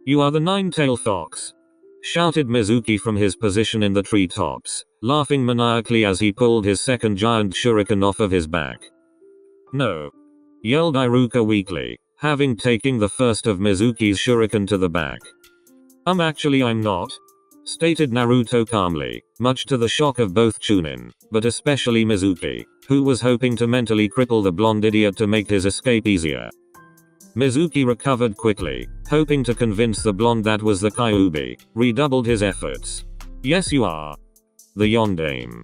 You are the nine-tailed fox, shouted Mizuki from his position in the treetops, laughing maniacally as he pulled his second giant shuriken off of his back. No, yelled Iruka weakly, having taken the first of Mizuki's shuriken to the back. Actually I'm not, stated Naruto calmly, much to the shock of both Chunin, but especially Mizuki, who was hoping to mentally cripple the blonde idiot to make his escape easier. Mizuki recovered quickly, hoping to convince the blonde that was the Kyuubi, redoubled his efforts. Yes you are. The yondaime.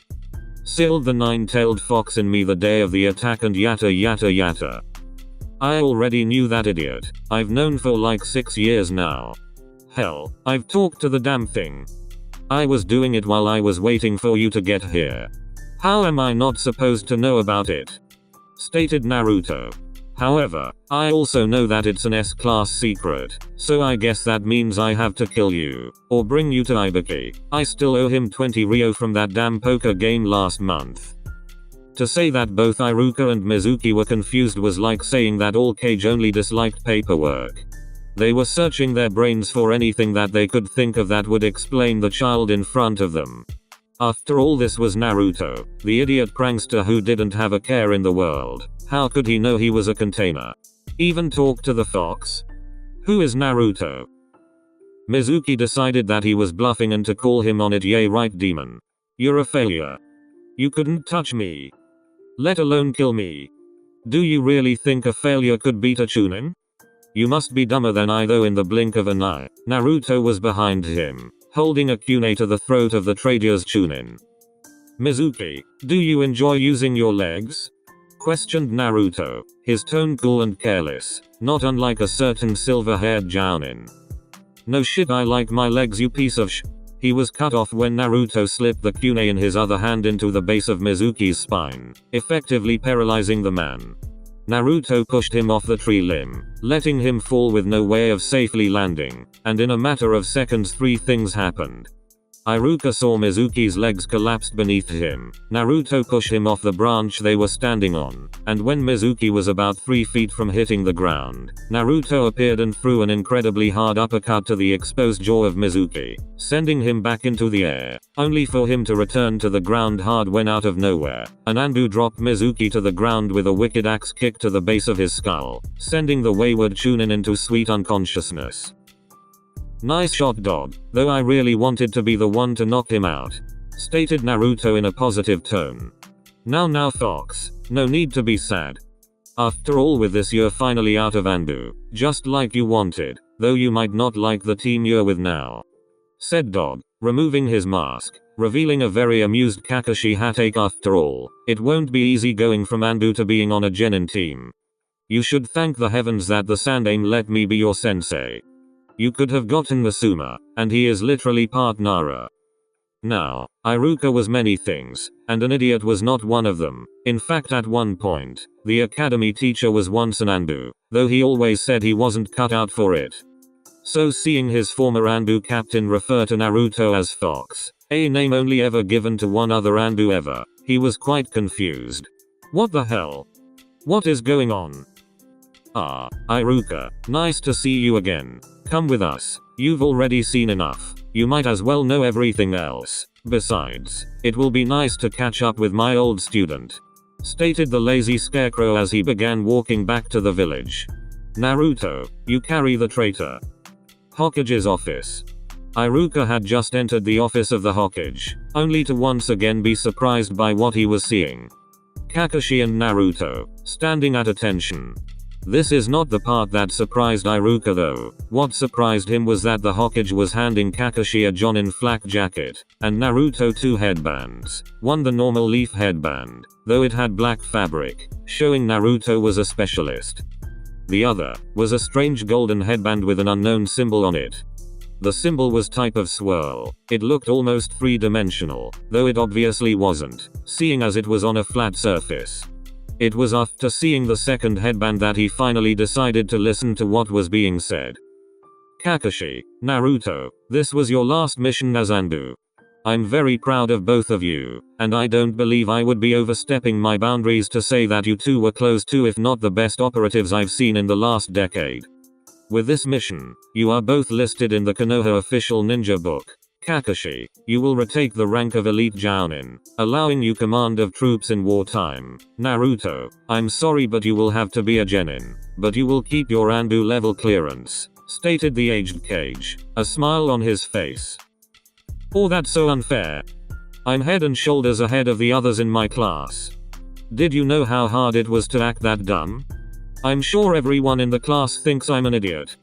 Sealed the nine-tailed fox in me the day of the attack and yatta yatta yatta. I already knew that idiot. I've known for like 6 years now. Hell, I've talked to the damn thing. I was doing it while I was waiting for you to get here. How am I not supposed to know about it? Stated Naruto. However, I also know that it's an S-class secret, so I guess that means I have to kill you, or bring you to Ibuki. I still owe him 20 Ryo from that damn poker game last month. To say that both Iruka and Mizuki were confused was like saying that all Kage only disliked paperwork. They were searching their brains for anything that they could think of that would explain the child in front of them. After all, this was Naruto, the idiot prankster who didn't have a care in the world. How could he know he was a container? Even talk to the fox? Who is Naruto? Mizuki decided that he was bluffing and to call him on it. Yay right, demon. You're a failure. You couldn't touch me. Let alone kill me. Do you really think a failure could beat a Chunin? You must be dumber than I, though. In the blink of an eye, Naruto was behind him, holding a kunai to the throat of the trader's Chunin. Mizuki, do you enjoy using your legs? Questioned Naruto, his tone cool and careless, not unlike a certain silver-haired jounin. No shit, I like my legs, you piece of sh. He was cut off when Naruto slipped the kunai in his other hand into the base of Mizuki's spine, effectively paralyzing the man. Naruto pushed him off the tree limb, letting him fall with no way of safely landing, and in a matter of seconds 3 things happened. Iruka saw Mizuki's legs collapsed beneath him. Naruto pushed him off the branch they were standing on, and when Mizuki was about 3 feet from hitting the ground, Naruto appeared and threw an incredibly hard uppercut to the exposed jaw of Mizuki, sending him back into the air, only for him to return to the ground hard when out of nowhere, Anbu dropped Mizuki to the ground with a wicked axe kick to the base of his skull, sending the wayward Chunin into sweet unconsciousness. Nice shot, dog, though I really wanted to be the one to knock him out, stated Naruto in a positive tone. Now fox, no need to be sad. After all, with this you're finally out of Anbu, just like you wanted, though you might not like the team you're with now, said Dog, removing his mask, revealing a very amused Kakashi Hatake. After all, it won't be easy going from Anbu to being on a genin team. You should thank the heavens that the Sandaime let me be your sensei. You could have gotten Masuma, and he is literally part Nara. Now, Iruka was many things, and an idiot was not one of them. In fact, at one point, the academy teacher was once an Anbu, though he always said he wasn't cut out for it. So seeing his former Anbu captain refer to Naruto as Fox, a name only ever given to one other Anbu ever, he was quite confused. What the hell? What is going on? Ah, Iruka, nice to see you again. Come with us. You've already seen enough. You might as well know everything else. Besides, it will be nice to catch up with my old student, stated the lazy scarecrow as he began walking back to the village. Naruto, you carry the traitor. Hokage's office. Iruka had just entered the office of the Hokage, only to once again be surprised by what he was seeing. Kakashi and Naruto, standing at attention. This is not the part that surprised Iruka though. What surprised him was that the Hokage was handing Kakashi a jonin flak jacket, and Naruto 2 headbands. One the normal leaf headband, though it had black fabric, showing Naruto was a specialist. The other was a strange golden headband with an unknown symbol on it. The symbol was type of swirl. It looked almost 3-dimensional, though it obviously wasn't, seeing as it was on a flat surface. It was after seeing the second headband that he finally decided to listen to what was being said. Kakashi, Naruto, this was your last mission as Anbu. I'm very proud of both of you, and I don't believe I would be overstepping my boundaries to say that you two were close to if not the best operatives I've seen in the last decade. With this mission, you are both listed in the Konoha official ninja book. Kakashi, you will retake the rank of elite Jounin, allowing you command of troops in wartime. Naruto, I'm sorry but you will have to be a genin, but you will keep your Anbu level clearance, stated the aged Cage, a smile on his face. Oh, that's so unfair. I'm head and shoulders ahead of the others in my class. Did you know how hard it was to act that dumb? I'm sure everyone in the class thinks I'm an idiot,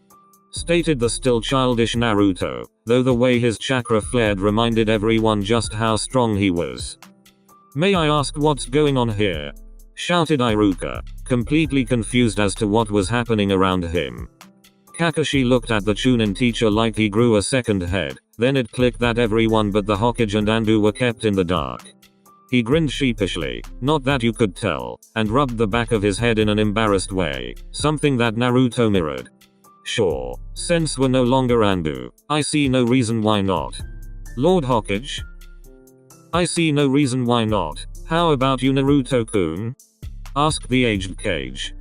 stated the still childish Naruto, though the way his chakra flared reminded everyone just how strong he was. May I ask what's going on here? Shouted Iruka, completely confused as to what was happening around him. Kakashi looked at the Chunin teacher like he grew a second head, then it clicked that everyone but the Hokage and Anbu were kept in the dark. He grinned sheepishly, not that you could tell, and rubbed the back of his head in an embarrassed way, something that Naruto mirrored. Sure, since we're no longer Anbu, I see no reason why not. Lord Hokage? I see no reason why not. How about you, Naruto-kun? Asked the aged Cage.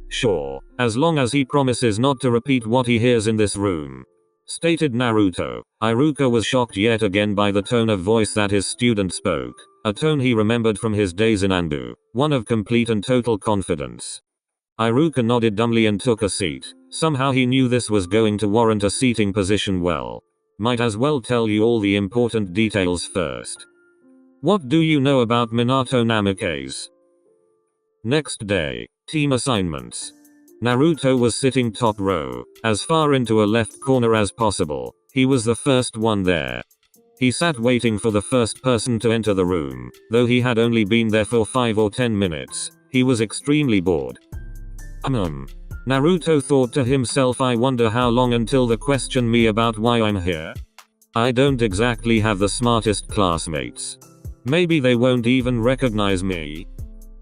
Sure, as long as he promises not to repeat what he hears in this room, stated Naruto. Iruka was shocked yet again by the tone of voice that his student spoke, a tone he remembered from his days in Anbu, one of complete and total confidence. Iruka nodded dumbly and took a seat. Somehow he knew this was going to warrant a seating position well. Might as well tell you all the important details first. What do you know about Minato Namikaze? Next day, team assignments. Naruto was sitting top row, as far into a left corner as possible. He was the first one there. He sat waiting for the first person to enter the room, though he had only been there for 5 or 10 minutes. He was extremely bored. Naruto thought to himself, I wonder how long until they question me about why I'm here. I don't exactly have the smartest classmates. Maybe they won't even recognize me.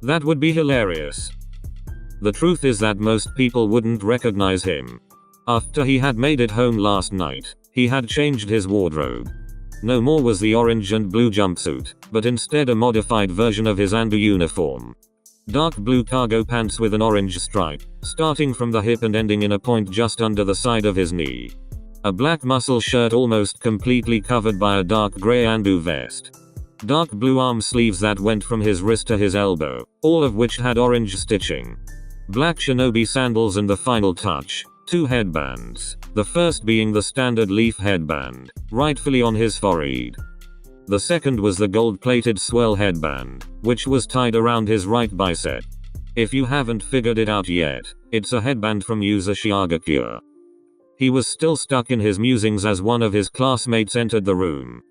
That would be hilarious. The truth is that most people wouldn't recognize him. After he had made it home last night, he had changed his wardrobe. No more was the orange and blue jumpsuit, but instead a modified version of his Anbu uniform. Dark blue cargo pants with an orange stripe, starting from the hip and ending in a point just under the side of his knee. A black muscle shirt almost completely covered by a dark gray Anbu vest. Dark blue arm sleeves that went from his wrist to his elbow, all of which had orange stitching. Black shinobi sandals and the final touch, 2 headbands, the first being the standard leaf headband, rightfully on his forehead. The second was the gold-plated swirl headband, which was tied around his right bicep. If you haven't figured it out yet, it's a headband from Uzashigakure. He was still stuck in his musings as one of his classmates entered the room.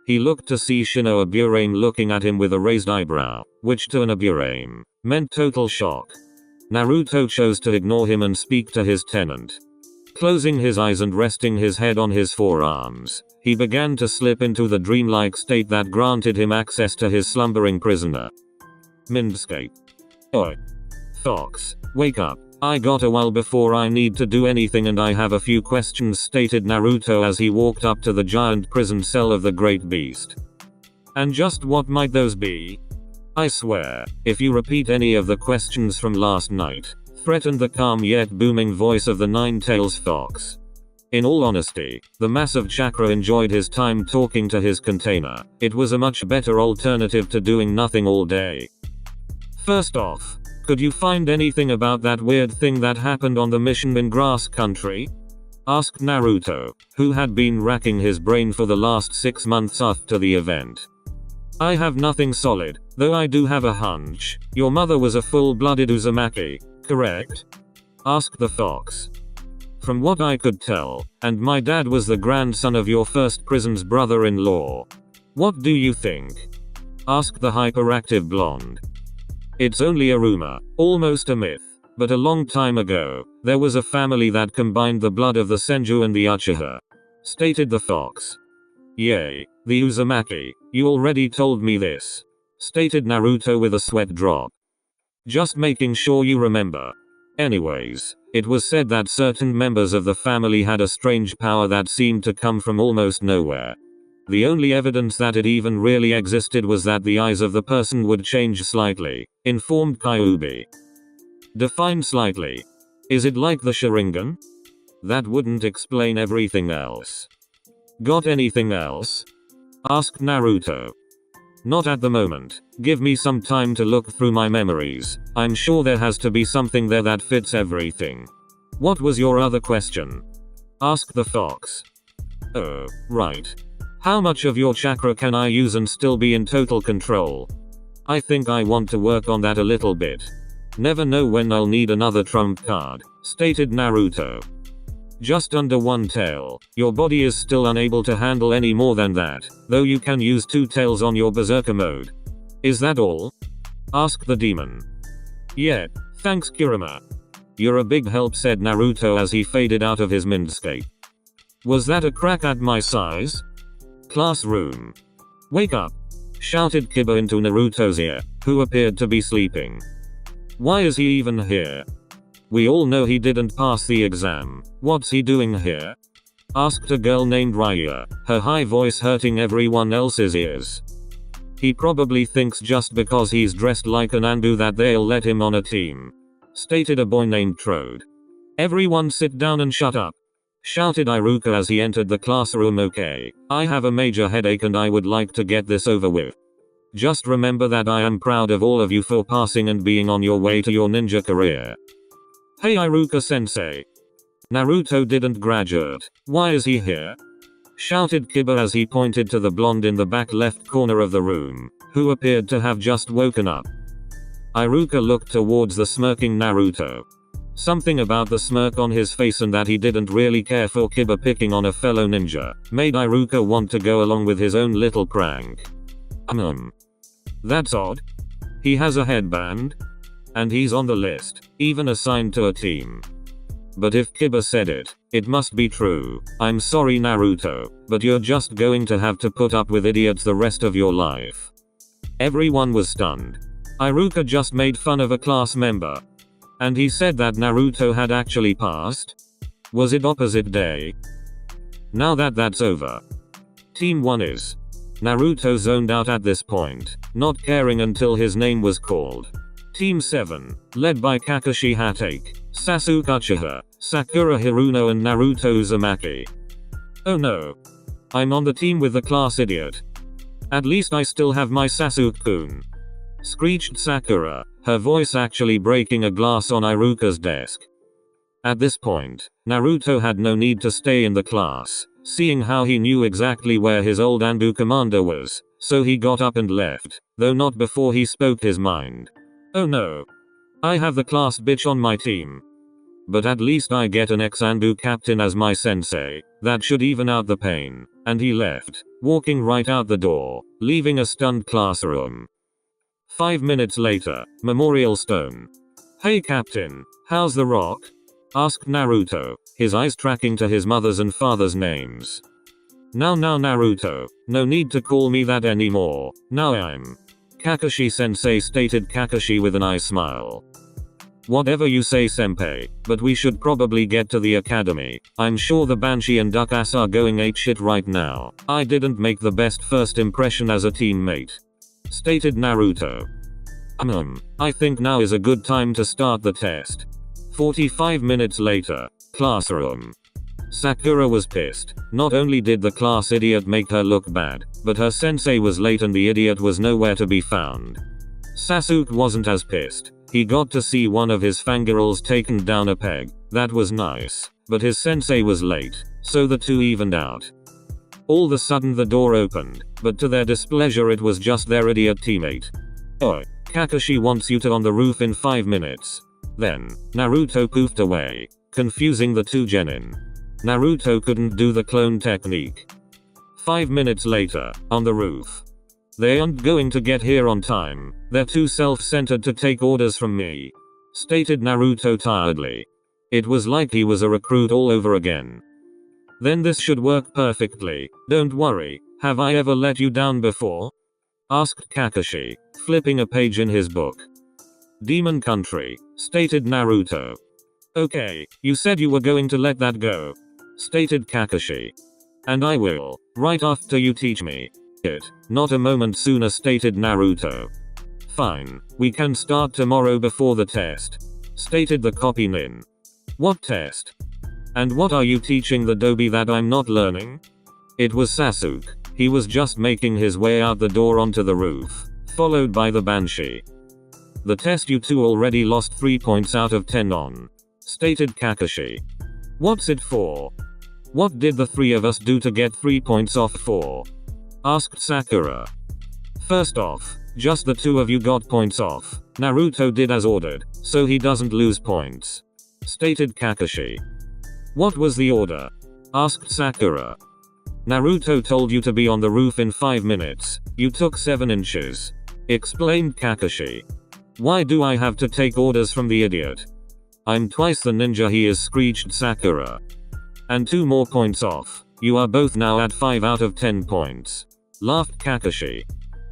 He looked to see Shino Aburame looking at him with a raised eyebrow, which to an Aburame meant total shock. Naruto chose to ignore him and speak to his tenant. Closing his eyes and resting his head on his forearms, he began to slip into the dreamlike state that granted him access to his slumbering prisoner. Mindscape. Oi. Fox, wake up. I got a while before I need to do anything and I have a few questions, stated Naruto as he walked up to the giant prison cell of the great beast. And just what might those be? I swear, if you repeat any of the questions from last night, threatened the calm yet booming voice of the Nine-Tails Fox. In all honesty, the massive chakra enjoyed his time talking to his container. It was a much better alternative to doing nothing all day. First off, could you find anything about that weird thing that happened on the mission in Grass Country? Asked Naruto, who had been racking his brain for the last 6 months after the event. I have nothing solid, though I do have a hunch. Your mother was a full-blooded Uzumaki, correct? Asked the fox. From what I could tell, and my dad was the grandson of your first prison's brother-in-law. What do you think? Asked the hyperactive blonde. It's only a rumor, almost a myth, but a long time ago, there was a family that combined the blood of the Senju and the Uchiha, stated the fox. Yay, the Uzumaki, you already told me this, stated Naruto with a sweat drop. Just making sure you remember. Anyways, it was said that certain members of the family had a strange power that seemed to come from almost nowhere. The only evidence that it even really existed was that the eyes of the person would change slightly, informed Kyubi. Define slightly. Is it like the Sharingan? That wouldn't explain everything else. Got anything else? Asked Naruto. Not at the moment. Give me some time to look through my memories. I'm sure there has to be something there that fits everything. What was your other question? Asked the fox. Oh, right. How much of your chakra can I use and still be in total control? I think I want to work on that a little bit. Never know when I'll need another trump card, stated Naruto. Just under one tail. Your body is still unable to handle any more than that, though you can use 2 tails on your berserker mode. Is that all? Asked the demon. Yeah, thanks Kurama. You're a big help, said Naruto as he faded out of his mindscape. Was that a crack at my size? Classroom. Wake up! Shouted Kiba into Naruto's ear, who appeared to be sleeping. Why is he even here? We all know he didn't pass the exam. What's he doing here? Asked a girl named Raya, her high voice hurting everyone else's ears. He probably thinks just because he's dressed like an Anbu that they'll let him on a team, stated a boy named Trode. Everyone sit down and shut up, shouted Iruka as he entered the classroom. Okay, I have a major headache and I would like to get this over with. Just remember that I am proud of all of you for passing and being on your way to your ninja career. Hey Iruka sensei. Naruto didn't graduate. Why is he here? Shouted Kiba as he pointed to the blonde in the back left corner of the room, who appeared to have just woken up. Iruka looked towards the smirking Naruto. Something about the smirk on his face and that he didn't really care for Kiba picking on a fellow ninja, made Iruka want to go along with his own little prank. That's odd. He has a headband? And he's on the list, even assigned to a team. But if Kiba said it, it must be true. I'm sorry Naruto, but you're just going to have to put up with idiots the rest of your life. Everyone was stunned. Iruka just made fun of a class member. And he said that Naruto had actually passed? Was it opposite day? Now that that's over. Team 1 is. Naruto zoned out at this point, not caring until his name was called. Team 7, led by Kakashi Hatake, Sasuke Uchiha, Sakura Hiruno and Naruto Uzumaki. Oh no. I'm on the team with the class idiot. At least I still have my Sasuke-kun. Screeched Sakura, her voice actually breaking a glass on Iruka's desk. At this point, Naruto had no need to stay in the class, seeing how he knew exactly where his old Anbu commander was, so he got up and left, though not before he spoke his mind. Oh no. I have the class bitch on my team. But at least I get an ex-Anbu captain as my sensei. That should even out the pain. And he left, walking right out the door, leaving a stunned classroom. 5 minutes later, Memorial Stone. Hey Captain, how's the rock? Asked Naruto, his eyes tracking to his mother's and father's names. Now Naruto, no need to call me that anymore. Now I'm Kakashi-sensei, stated Kakashi with an eye smile. Whatever you say senpai, but we should probably get to the academy. I'm sure the Banshee and Duck Ass are going apeshit right now. I didn't make the best first impression as a teammate, stated Naruto. I think now is a good time to start the test. 45 minutes later, classroom. Sakura was pissed. Not only did the class idiot make her look bad, but her sensei was late and the idiot was nowhere to be found. Sasuke wasn't as pissed. He got to see one of his fangirls taken down a peg. That was nice. But his sensei was late, so the two evened out. All of a sudden the door opened, but to their displeasure it was just their idiot teammate. Oi, Kakashi wants you to on the roof in 5 minutes. Then, Naruto poofed away, confusing the two genin. Naruto couldn't do the clone technique. 5 minutes later, on the roof. They aren't going to get here on time. They're too self-centered to take orders from me, stated Naruto tiredly. It was like he was a recruit all over again. Then this should work perfectly. Don't worry, have I ever let you down before? Asked Kakashi, flipping a page in his book. Demon country, stated Naruto. Okay, you said you were going to let that go, stated Kakashi. And I will, right after you teach me it. Not a moment sooner, stated Naruto. Fine, we can start tomorrow before the test, stated the copy nin. What test? And what are you teaching the dobi that I'm not learning? It was Sasuke. He was just making his way out the door onto the roof, followed by the Banshee. The test you two already lost 3 points out of 10 on, stated Kakashi. What's it for? What did the three of us do to get 3 points off for? Asked Sakura. First off, just the two of you got points off. Naruto did as ordered, so he doesn't lose points, stated Kakashi. What was the order? Asked Sakura. Naruto told you to be on the roof in 5 minutes. You took 7 inches, explained Kakashi. Why do I have to take orders from the idiot? I'm twice the ninja he is, screeched Sakura. And 2 more points off. You are both now at 5 out of 10 points, laughed Kakashi.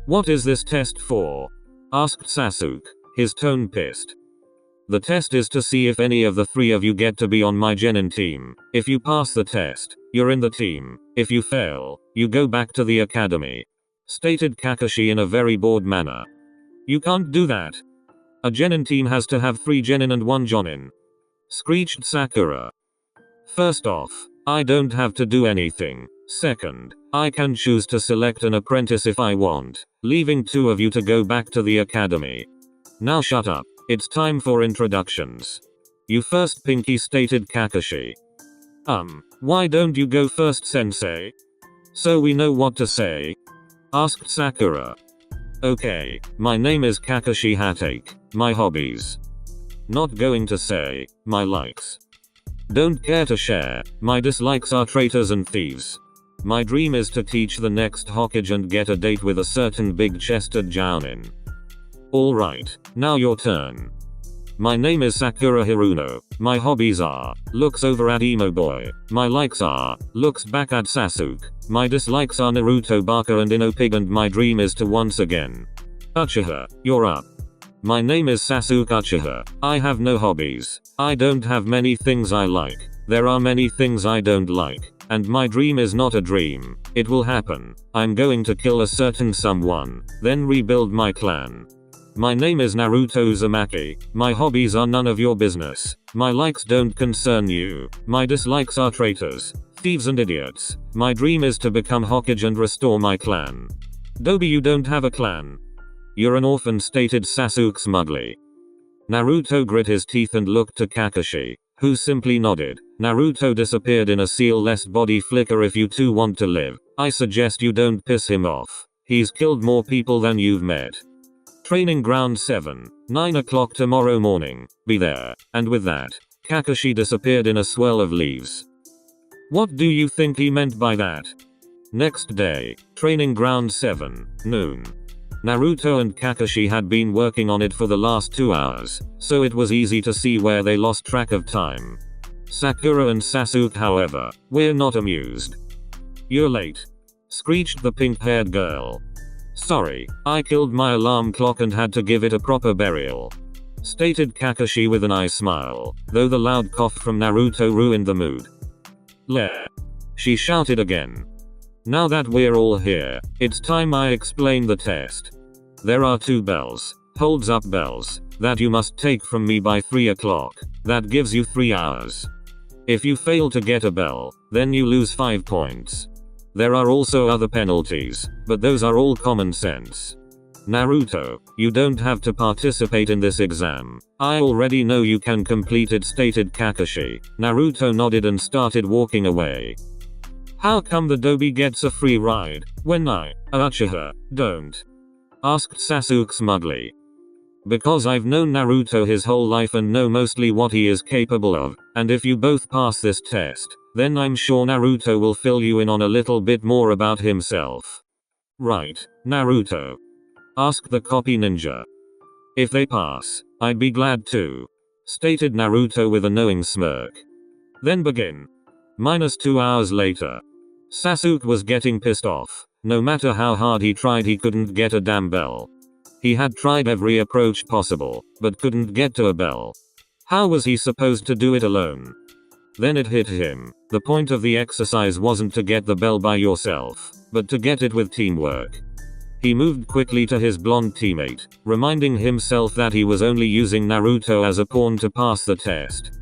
What is this test for? Asked Sasuke, his tone pissed. The test is to see if any of the 3 of you get to be on my genin team. If you pass the test, you're in the team. If you fail, you go back to the academy, stated Kakashi in a very bored manner. You can't do that. A genin team has to have 3 genin and 1 jonin, screeched Sakura. First off, I don't have to do anything. Second, I can choose to select an apprentice if I want, leaving 2 of you to go back to the academy. Now shut up. It's time for introductions. You first, Pinky, stated Kakashi. Why don't you go first, sensei? So we know what to say? Asked Sakura. Okay, my name is Kakashi Hatake. My hobbies. Not going to say. My likes. Don't care to share. My dislikes are traitors and thieves. My dream is to teach the next Hokage and get a date with a certain big-chested Jounin. Alright, now your turn. My name is Sakura Hiruno. My hobbies are, looks over at emo boy. My likes are, looks back at Sasuke. My dislikes are Naruto, Baka and Inopig, and my dream is to once again. Uchiha, you're up. My name is Sasuke Uchiha. I have no hobbies. I don't have many things I like. There are many things I don't like. And my dream is not a dream. It will happen. I'm going to kill a certain someone, then rebuild my clan. My name is Naruto Uzumaki. My hobbies are none of your business. My likes don't concern you. My dislikes are traitors, thieves and idiots. My dream is to become Hokage and restore my clan. Dobi, you don't have a clan. You're an orphan, stated Sasuke smugly. Naruto grit his teeth and looked to Kakashi, who simply nodded. Naruto disappeared in a seal-less body flicker. If you two want to live, I suggest you don't piss him off. He's killed more people than you've met. Training ground 7, 9 o'clock tomorrow morning. Be there. And with that, Kakashi disappeared in a swirl of leaves. What do you think he meant by that? Next day, training ground 7, noon. Naruto and Kakashi had been working on it for the last 2 hours, so it was easy to see where they lost track of time. Sakura and Sasuke, however, were not amused. You're late, screeched the pink-haired girl. Sorry, I killed my alarm clock and had to give it a proper burial, stated Kakashi with an eye smile, though the loud cough from Naruto ruined the mood. Lair, she shouted again. Now that we're all here, it's time I explain the test. There are 2 bells, holds up bells, that you must take from me by 3 o'clock. That gives you 3 hours. If you fail to get a bell, then you lose 5 points. There are also other penalties, but those are all common sense. Naruto, you don't have to participate in this exam. I already know you can complete it, stated Kakashi. Naruto nodded and started walking away. How come the Dobi gets a free ride, when I, Uchiha, don't? Asked Sasuke smugly. Because I've known Naruto his whole life and know mostly what he is capable of, and if you both pass this test, then I'm sure Naruto will fill you in on a little bit more about himself. Right, Naruto? Asked the copy ninja. If they pass, I'd be glad too, stated Naruto with a knowing smirk. Then begin. -2 hours later. Sasuke was getting pissed off. No matter how hard he tried, he couldn't get a damn bell. He had tried every approach possible, but couldn't get to a bell. How was he supposed to do it alone? Then it hit him. The point of the exercise wasn't to get the bell by yourself, but to get it with teamwork. He moved quickly to his blonde teammate, reminding himself that he was only using Naruto as a pawn to pass the test.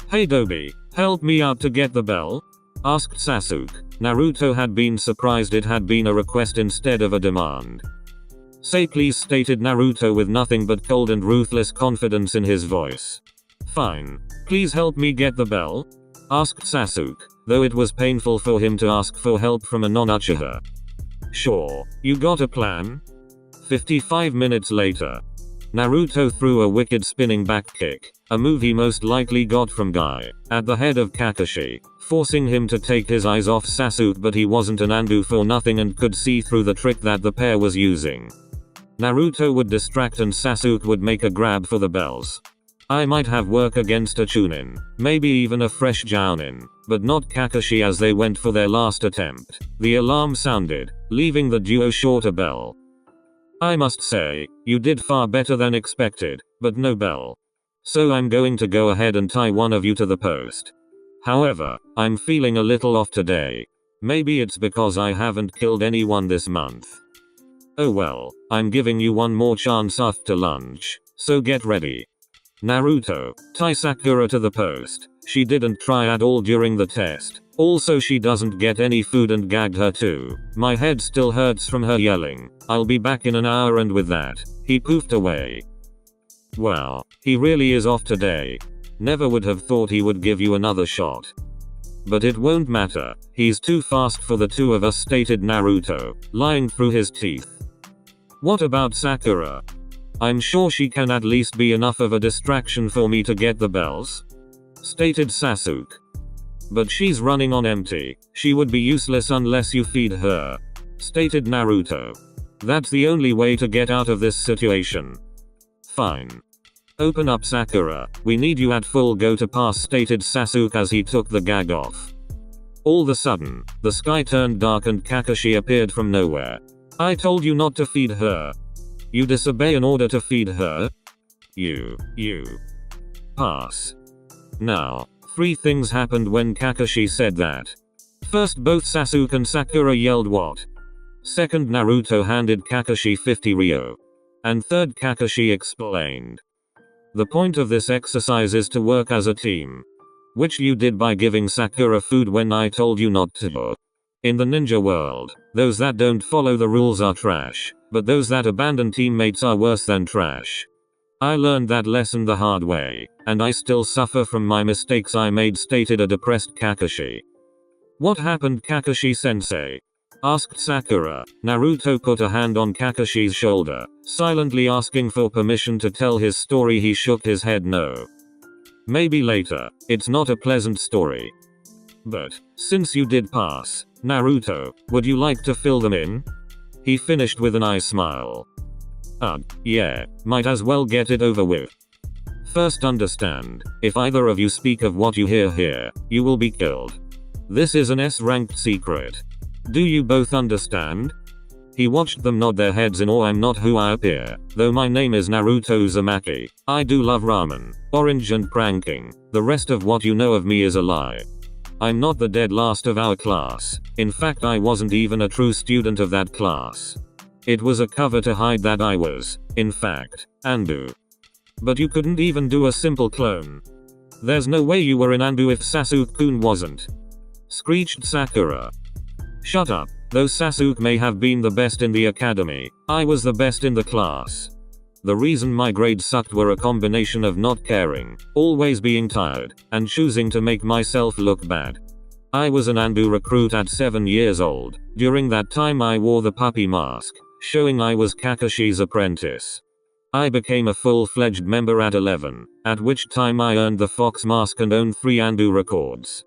"Hey Dobi, help me out to get the bell?" asked Sasuke. Naruto had been surprised it had been a request instead of a demand. "Say please," stated Naruto with nothing but cold and ruthless confidence in his voice. "Fine. Please help me get the bell?" asked Sasuke, though it was painful for him to ask for help from a non-Uchiha. "Sure. You got a plan?" 55 minutes later. Naruto threw a wicked spinning back kick, a move he most likely got from Guy, at the head of Kakashi, forcing him to take his eyes off Sasuke, but he wasn't an Anbu for nothing and could see through the trick that the pair was using. Naruto would distract and Sasuke would make a grab for the bells. I might have work against a Chunin, maybe even a fresh Jounin, but not Kakashi as they went for their last attempt. The alarm sounded, leaving the duo short a bell. "I must say, you did far better than expected, but no bell. So I'm going to go ahead and tie one of you to the post. However, I'm feeling a little off today. Maybe it's because I haven't killed anyone this month. Oh well, I'm giving you one more chance after lunch, so get ready." Naruto, tie Sakura to the post. She didn't try at all during the test. Also she doesn't get any food and gagged her too. My head still hurts from her yelling. I'll be back in an hour, and with that, he poofed away. Wow, he really is off today. Never would have thought he would give you another shot. But it won't matter, he's too fast for the two of us, stated Naruto, lying through his teeth. What about Sakura? I'm sure she can at least be enough of a distraction for me to get the bells, stated Sasuke. But she's running on empty. She would be useless unless you feed her, stated Naruto. That's the only way to get out of this situation. Fine. Open up, Sakura. We need you at full go to pass, stated Sasuke as he took the gag off. All of a sudden, the sky turned dark and Kakashi appeared from nowhere. I told you not to feed her. You disobey an order to feed her? You. Pass. Now, three things happened when Kakashi said that. First, both Sasuke and Sakura yelled what? Second, Naruto handed Kakashi 50 Ryo. And third, Kakashi explained. The point of this exercise is to work as a team. Which you did by giving Sakura food when I told you not to. In the ninja world, those that don't follow the rules are trash, but those that abandon teammates are worse than trash. I learned that lesson the hard way, and I still suffer from my mistakes I made, stated a depressed Kakashi. What happened, Kakashi-sensei? Asked Sakura. Naruto put a hand on Kakashi's shoulder, silently asking for permission to tell his story. He shook his head no. Maybe later. It's not a pleasant story. But, since you did pass, Naruto, would you like to fill them in? He finished with an eye smile. Yeah, might as well get it over with. First, understand, if either of you speak of what you hear here, you will be killed. This is an S-ranked secret. Do you both understand? He watched them nod their heads in awe. I'm not who I appear, though my name is Naruto Uzumaki. I do love ramen, orange and pranking. The rest of what you know of me is a lie. I'm not the dead last of our class. In fact, I wasn't even a true student of that class. It was a cover to hide that I was, in fact, Anbu. But you couldn't even do a simple clone. There's no way you were an Anbu if Sasuke-kun wasn't. Screeched Sakura. Shut up. Though Sasuke may have been the best in the academy, I was the best in the class. The reason my grades sucked were a combination of not caring, always being tired, and choosing to make myself look bad. I was an Anbu recruit at 7 years old. During that time I wore the puppy mask, showing I was Kakashi's apprentice. I became a full-fledged member at 11, at which time I earned the fox mask and owned 3 Anbu records.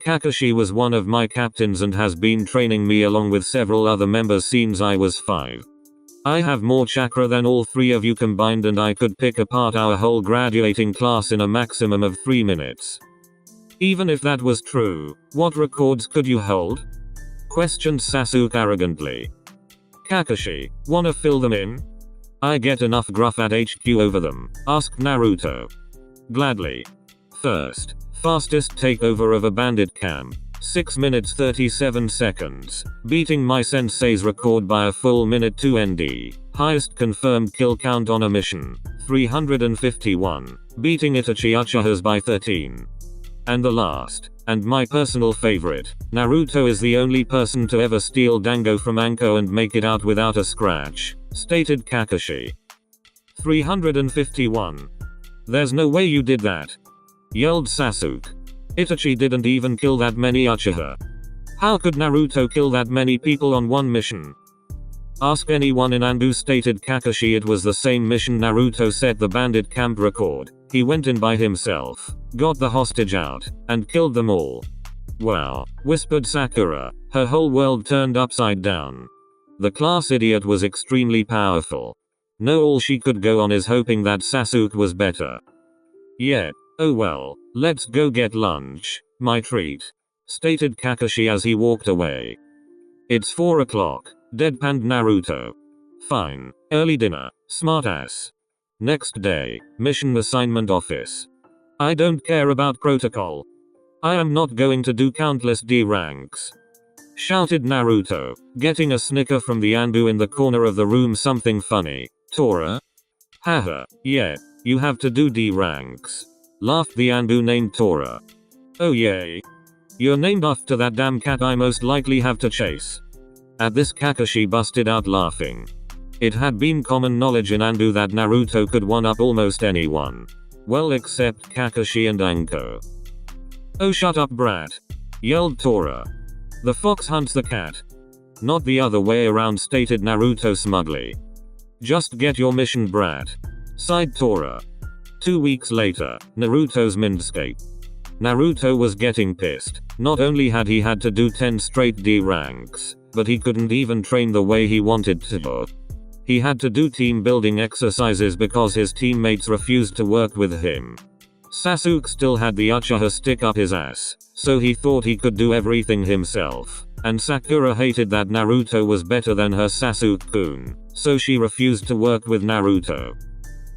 Kakashi was one of my captains and has been training me along with several other members since I was 5. I have more chakra than all 3 of you combined, and I could pick apart our whole graduating class in a maximum of 3 minutes. Even if that was true, what records could you hold? Questioned Sasuke arrogantly. Kakashi, wanna fill them in? I get enough gruff at HQ over them, asked Naruto. Gladly. First, fastest takeover of a bandit camp. 6 minutes 37 seconds, beating my sensei's record by a full minute 2 ND. Highest confirmed kill count on a mission, 351, beating Itachi Uchiha's by 13. And the last, and my personal favorite, Naruto is the only person to ever steal Dango from Anko and make it out without a scratch, stated Kakashi. 351. There's no way you did that, yelled Sasuke. Itachi didn't even kill that many Uchiha. How could Naruto kill that many people on one mission? Ask anyone in Anbu, stated Kakashi. It was the same mission Naruto set the bandit camp record. He went in by himself, got the hostage out, and killed them all. Wow, whispered Sakura. Her whole world turned upside down. The class idiot was extremely powerful. No, all she could go on is hoping that Sasuke was better. Yet, oh well, let's go get lunch, my treat, stated Kakashi as he walked away. It's 4 o'clock, deadpanned Naruto. Fine, early dinner, smartass. Next day, mission assignment office. I don't care about protocol. I am not going to do countless D ranks, shouted Naruto, getting a snicker from the Anbu in the corner of the room. Something funny, Tora? Haha, yeah, you have to do D ranks, laughed the Anbu named Tora. Oh yay. You're named after that damn cat I most likely have to chase. At this, Kakashi busted out laughing. It had been common knowledge in Anbu that Naruto could one-up almost anyone. Well, except Kakashi and Anko. Oh shut up brat, yelled Tora. The fox hunts the cat, not the other way around, stated Naruto smugly. Just get your mission brat, sighed Tora. 2 weeks later, Naruto's Mindscape. Naruto was getting pissed. Not only had he had to do 10 straight D ranks, but he couldn't even train the way he wanted to. He had to do team building exercises because his teammates refused to work with him. Sasuke still had the Uchiha stick up his ass, so he thought he could do everything himself. And Sakura hated that Naruto was better than her Sasuke-kun, so she refused to work with Naruto.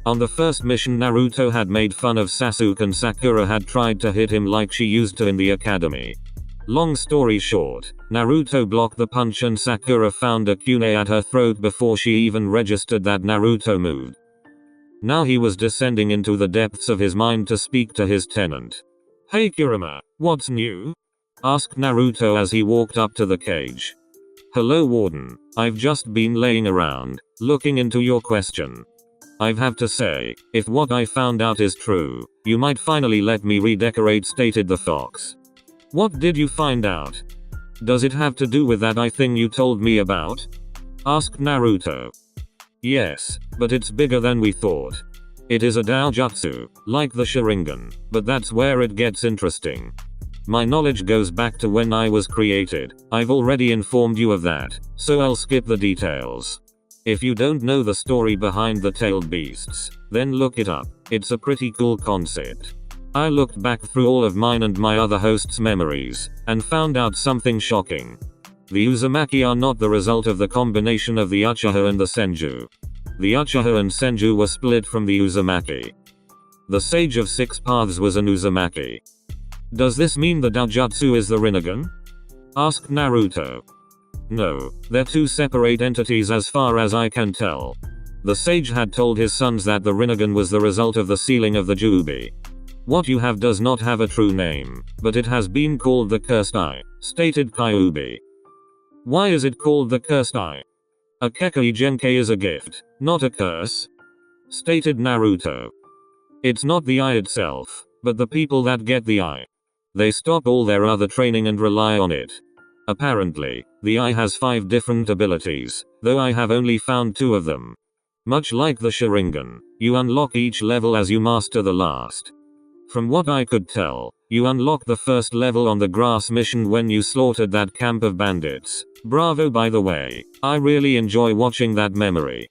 On the first mission, Naruto had made fun of Sasuke and Sakura had tried to hit him like she used to in the academy. Long story short, Naruto blocked the punch and Sakura found a kunai at her throat before she even registered that Naruto moved. Now he was descending into the depths of his mind to speak to his tenant. Hey Kurama, what's new? Asked Naruto as he walked up to the cage. Hello Warden, I've just been laying around, looking into your question. I have to say, if what I found out is true, you might finally let me redecorate, stated the fox. What did you find out? Does it have to do with that thing you told me about? Asked Naruto. Yes, but it's bigger than we thought. It is a Daojutsu, like the Sharingan, but that's where it gets interesting. My knowledge goes back to when I was created. I've already informed you of that, so I'll skip the details. If you don't know the story behind the tailed beasts, then look it up. It's a pretty cool concept. I looked back through all of mine and my other hosts' memories, and found out something shocking. The Uzumaki are not the result of the combination of the Uchiha and the Senju. The Uchiha and Senju were split from the Uzumaki. The Sage of Six Paths was an Uzumaki. Does this mean the Daojutsu is the Rinnegan? Asked Naruto. No, they're two separate entities as far as I can tell. The sage had told his sons that the Rinnegan was the result of the sealing of the Jubi. What you have does not have a true name, but it has been called the Cursed Eye, stated Kyuubi. Why is it called the Cursed Eye? A Kekkei Genkei is a gift, not a curse, stated Naruto. It's not the eye itself, but the people that get the eye. They stop all their other training and rely on it. Apparently, the eye has 5 different abilities, though I have only found 2 of them. Much like the Sharingan, you unlock each level as you master the last. From what I could tell, you unlock the first level on the grass mission when you slaughtered that camp of bandits. Bravo by the way, I really enjoy watching that memory.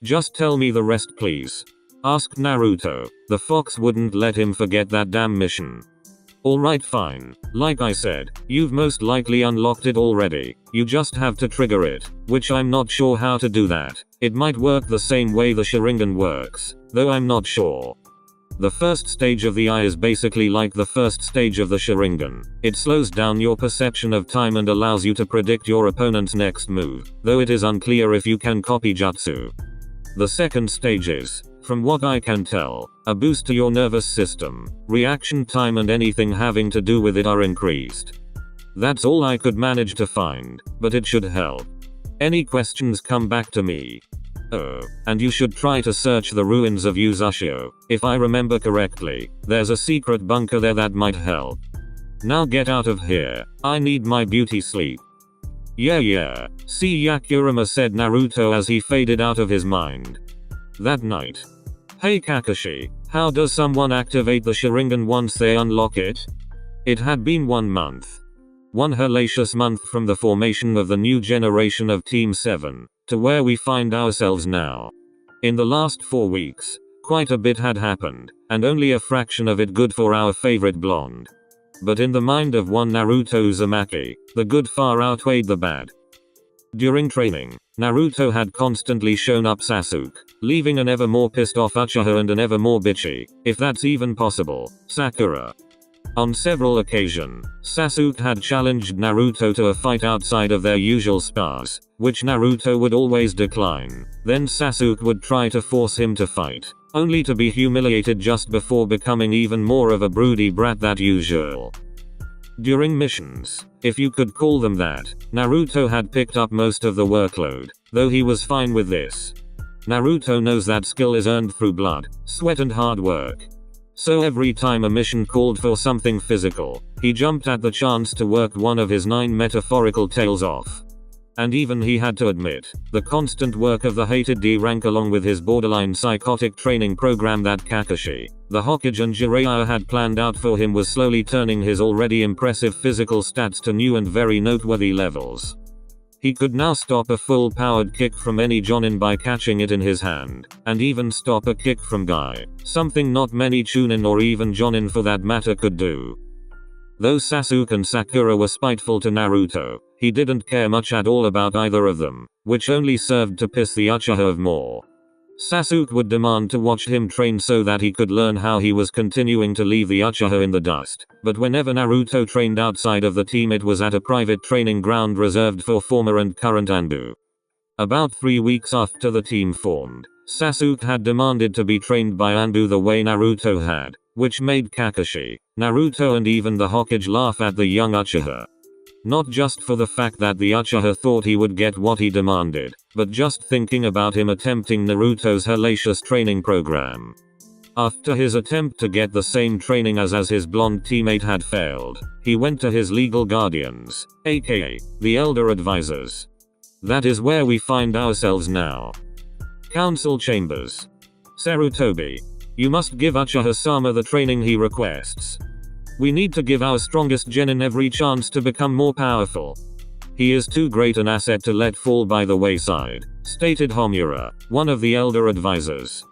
Just tell me the rest please, asked Naruto. The fox wouldn't let him forget that damn mission. Alright, fine. Like I said, you've most likely unlocked it already. You just have to trigger it, which I'm not sure how to do that. It might work the same way the Sharingan works, though I'm not sure. The first stage of the eye is basically like the first stage of the Sharingan. It slows down your perception of time and allows you to predict your opponent's next move, though it is unclear if you can copy jutsu. The second stage is, from what I can tell, a boost to your nervous system. Reaction time and anything having to do with it are increased. That's all I could manage to find, but it should help. Any questions, come back to me. Oh, and you should try to search the ruins of Uzushio. If I remember correctly, there's a secret bunker there that might help. Now get out of here. I need my beauty sleep. Yeah. See, Yakurama, said Naruto as he faded out of his mind. That night. Hey Kakashi, how does someone activate the Sharingan once they unlock it? It had been 1 month. One hellacious month from the formation of the new generation of Team 7, to where we find ourselves now. In the last 4 weeks, quite a bit had happened, and only a fraction of it good for our favorite blonde. But in the mind of one Naruto Uzumaki, the good far outweighed the bad. During training, Naruto had constantly shown up Sasuke, leaving an ever more pissed off Uchiha and an ever more bitchy, if that's even possible, Sakura. On several occasions, Sasuke had challenged Naruto to a fight outside of their usual spars, which Naruto would always decline. Then Sasuke would try to force him to fight, only to be humiliated just before becoming even more of a broody brat than usual. During missions, if you could call them that, Naruto had picked up most of the workload, though he was fine with this. Naruto knows that skill is earned through blood, sweat and hard work. So every time a mission called for something physical, he jumped at the chance to work one of his 9 metaphorical tails off. And even he had to admit, the constant work of the hated D rank along with his borderline psychotic training program that Kakashi, the Hokage and Jiraiya had planned out for him was slowly turning his already impressive physical stats to new and very noteworthy levels. He could now stop a full-powered kick from any Jonin by catching it in his hand, and even stop a kick from Guy, something not many Chunin or even Jonin for that matter could do. Though Sasuke and Sakura were spiteful to Naruto, he didn't care much at all about either of them, which only served to piss the Uchiha off more. Sasuke would demand to watch him train so that he could learn how he was continuing to leave the Uchiha in the dust, but whenever Naruto trained outside of the team it was at a private training ground reserved for former and current Anbu. About 3 weeks after the team formed, Sasuke had demanded to be trained by Anbu the way Naruto had, which made Kakashi, Naruto and even the Hokage laugh at the young Uchiha. Not just for the fact that the Uchiha thought he would get what he demanded, but just thinking about him attempting Naruto's hellacious training program. After his attempt to get the same training as his blonde teammate had failed, he went to his legal guardians, aka, the Elder Advisors. That is where we find ourselves now. Council Chambers. Sarutobi. You must give Uchiha-sama the training he requests. We need to give our strongest genin every chance to become more powerful. He is too great an asset to let fall by the wayside, stated Homura, one of the elder advisors.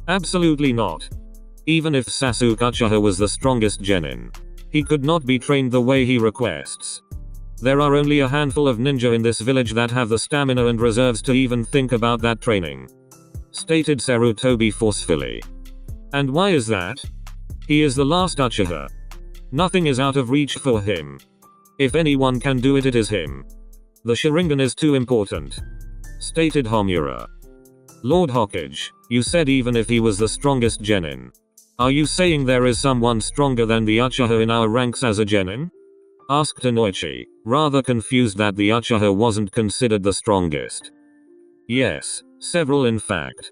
Absolutely not. Even if Sasuke Uchiha was the strongest genin, he could not be trained the way he requests. There are only a handful of ninja in this village that have the stamina and reserves to even think about that training, stated Sarutobi forcefully. And why is that? He is the last Uchiha. Nothing is out of reach for him. If anyone can do it, it is him. The Sharingan is too important, stated Homura. Lord Hokage, you said even if he was the strongest genin. Are you saying there is someone stronger than the Uchiha in our ranks as a genin? Asked Inoichi, rather confused that the Uchiha wasn't considered the strongest. Yes, several in fact.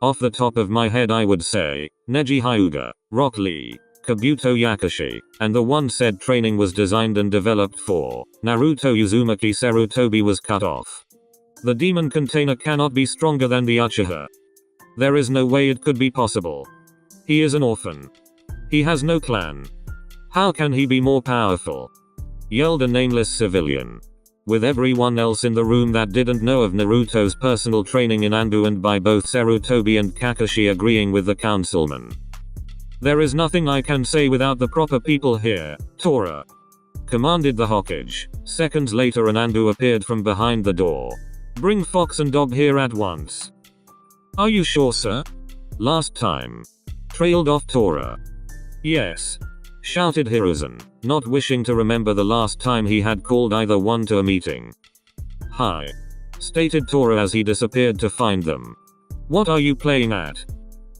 Off the top of my head I would say, Neji Hyuga, Rock Lee, Kabuto Yakushi, and the one said training was designed and developed for, Naruto Uzumaki Sarutobi was cut off. The demon container cannot be stronger than the Uchiha. There is no way it could be possible. He is an orphan. He has no clan. How can he be more powerful? Yelled a nameless civilian. With everyone else in the room that didn't know of Naruto's personal training in Anbu and by both Sarutobi and Kakashi agreeing with the councilman. There is nothing I can say without the proper people here, Tora, commanded the Hokage. Seconds later an Anbu appeared from behind the door. Bring Fox and Dog here at once. Are you sure, sir? Last time. Trailed off Tora. Yes, shouted Hiruzen, not wishing to remember the last time he had called either one to a meeting. Hi, stated Tora as he disappeared to find them. What are you playing at?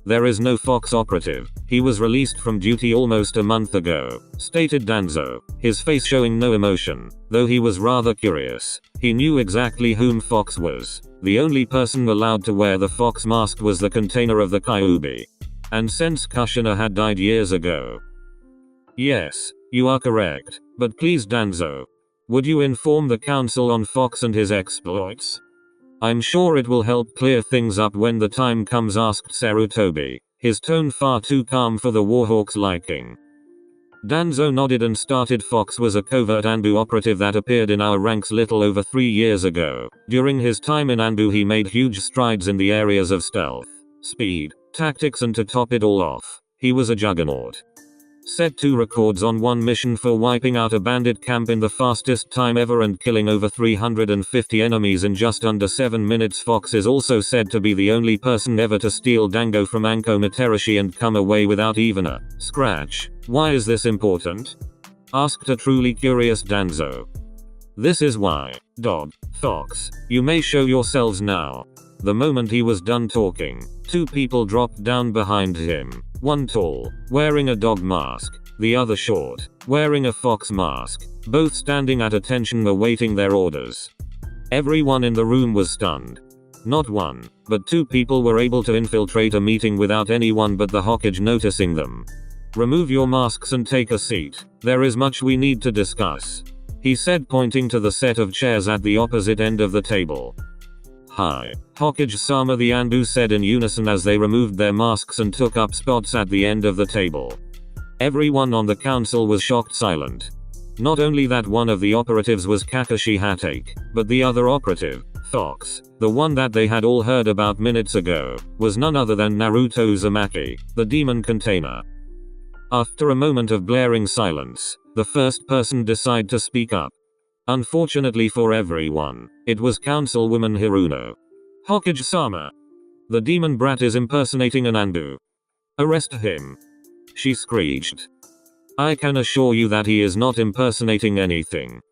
There is no Fox operative. He was released from duty almost a month ago, stated Danzo, his face showing no emotion, though he was rather curious. He knew exactly whom Fox was. The only person allowed to wear the Fox mask was the container of the Kyuubi. And since Kushina had died years ago. Yes, you are correct, but please Danzo, would you inform the council on Fox and his exploits? I'm sure it will help clear things up when the time comes, asked Sarutobi, his tone far too calm for the Warhawk's liking. Danzo nodded and started. Fox was a covert Anbu operative that appeared in our ranks little over 3 years ago. During his time in Anbu he made huge strides in the areas of stealth, speed, tactics, and to top it all off, he was a juggernaut. Set 2 records on one mission for wiping out a bandit camp in the fastest time ever and killing over 350 enemies in just under 7 minutes. Fox is also said to be the only person ever to steal Dango from Anko Materashi and come away without even a scratch. Why is this important? Asked a truly curious Danzo. This is why. Dog, Fox, you may show yourselves now. The moment he was done talking, 2 people dropped down behind him. One tall, wearing a dog mask, the other short, wearing a fox mask, both standing at attention awaiting their orders. Everyone in the room was stunned. Not one, but 2 people were able to infiltrate a meeting without anyone but the Hokage noticing them. Remove your masks and take a seat. There is much we need to discuss, he said, pointing to the set of chairs at the opposite end of the table. Hi, Hokage-sama, the Anbu said in unison as they removed their masks and took up spots at the end of the table. Everyone on the council was shocked silent. Not only that one of the operatives was Kakashi Hatake, but the other operative, Fox, the one that they had all heard about minutes ago, was none other than Naruto Uzumaki, the demon container. After a moment of blaring silence, the first person decided to speak up. Unfortunately for everyone, it was Councilwoman Hiruno. Hokage-sama, the demon brat is impersonating an Anbu. Arrest him, she screeched. I can assure you that he is not impersonating anything.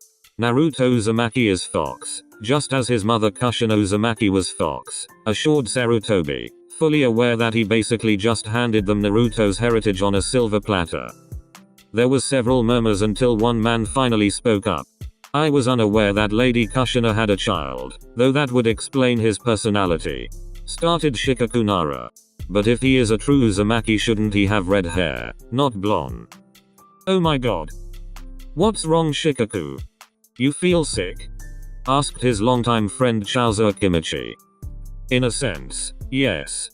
Naruto Uzumaki is Fox, just as his mother Kushina Uzumaki was Fox, assured Sarutobi, fully aware that he basically just handed them Naruto's heritage on a silver platter. There was several murmurs until one man finally spoke up. I was unaware that Lady Kushina had a child, though that would explain his personality, started Shikaku Nara. But if he is a true Uzumaki, shouldn't he have red hair, not blonde? Oh my god. What's wrong, Shikaku? You feel sick? Asked his longtime friend Chauza Akimichi. In a sense, yes.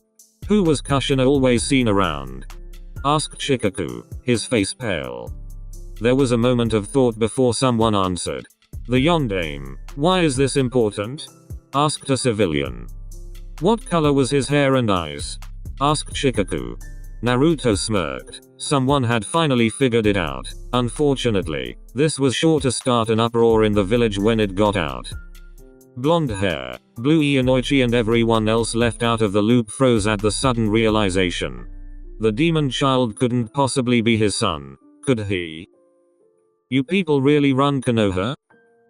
Who was Kushina always seen around? Asked Shikaku, his face pale. There was a moment of thought before someone answered. The Yondaime. Why is this important? Asked a civilian. What color was his hair and eyes? Asked Shikaku. Naruto smirked. Someone had finally figured it out. Unfortunately, this was sure to start an uproar in the village when it got out. Blonde hair. Blue Inoichi and everyone else left out of the loop froze at the sudden realization. The demon child couldn't possibly be his son, could he? You people really run Konoha?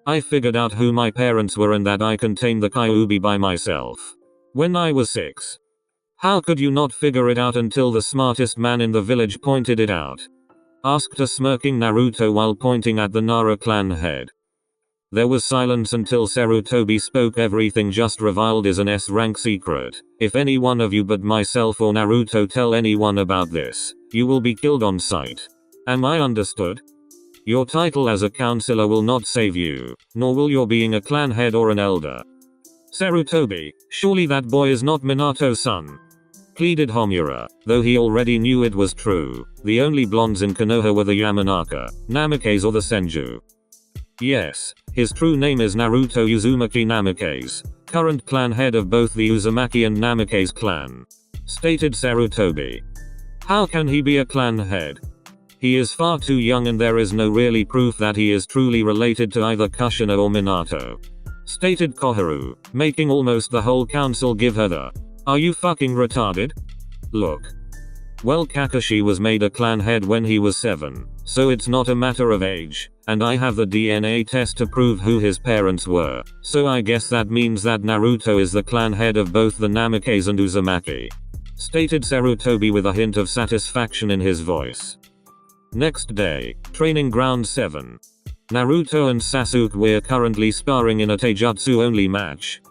I figured out who my parents were and that I contained the Kyuubi by myself. When I was 6. How could you not figure it out until the smartest man in the village pointed it out? Asked a smirking Naruto while pointing at the Nara clan head. There was silence until Sarutobi spoke. Everything just revealed is an S-rank secret. If any one of you but myself or Naruto tell anyone about this, you will be killed on sight. Am I understood? Your title as a counselor will not save you, nor will your being a clan head or an elder. Sarutobi, surely that boy is not Minato's son, pleaded Homura, though he already knew it was true. The only blondes in Konoha were the Yamanaka, Namikaze or the Senju. Yes, his true name is Naruto Uzumaki Namikaze, current clan head of both the Uzumaki and Namikaze clan, stated Sarutobi. How can he be a clan head? He is far too young and there is no really proof that he is truly related to either Kushina or Minato. Stated Koharu, making almost the whole council give her the, "Are you fucking retarded?" look. Well, Kakashi was made a clan head when he was 7, so it's not a matter of age, and I have the DNA test to prove who his parents were, so I guess that means that Naruto is the clan head of both the Namikes and Uzumaki. Stated Sarutobi with a hint of satisfaction in his voice. Next day, Training Ground 7. Naruto and Sasuke were currently sparring in a taijutsu only match.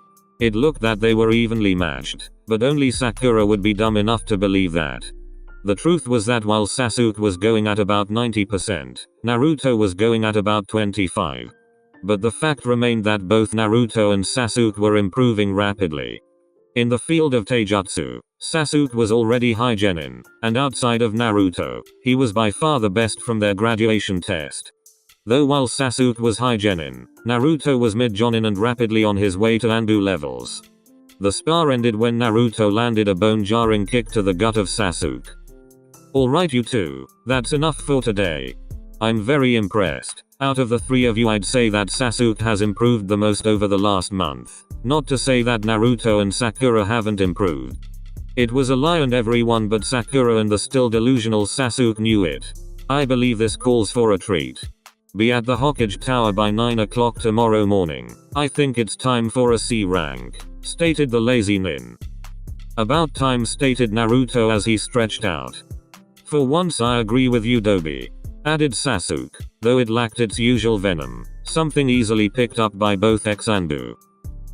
It looked that they were evenly matched, but only Sakura would be dumb enough to believe that. The truth was that while Sasuke was going at about 90%, Naruto was going at about 25%. But the fact remained that both Naruto and Sasuke were improving rapidly. In the field of taijutsu, Sasuke was already high genin, and outside of Naruto, he was by far the best from their graduation test. Though while Sasuke was high genin, Naruto was mid jonin and rapidly on his way to Anbu levels. The spar ended when Naruto landed a bone-jarring kick to the gut of Sasuke. Alright you two, that's enough for today. I'm very impressed. Out of the three of you I'd say that Sasuke has improved the most over the last month. Not to say that Naruto and Sakura haven't improved. It was a lie and everyone but Sakura and the still delusional Sasuke knew it. I believe this calls for a treat. Be at the Hokage Tower by 9 o'clock tomorrow morning. I think it's time for a C rank. Stated the lazy nin. About time, stated Naruto as he stretched out. For once I agree with you, Dobi. Added Sasuke, though it lacked its usual venom, something easily picked up by both X and Anbu.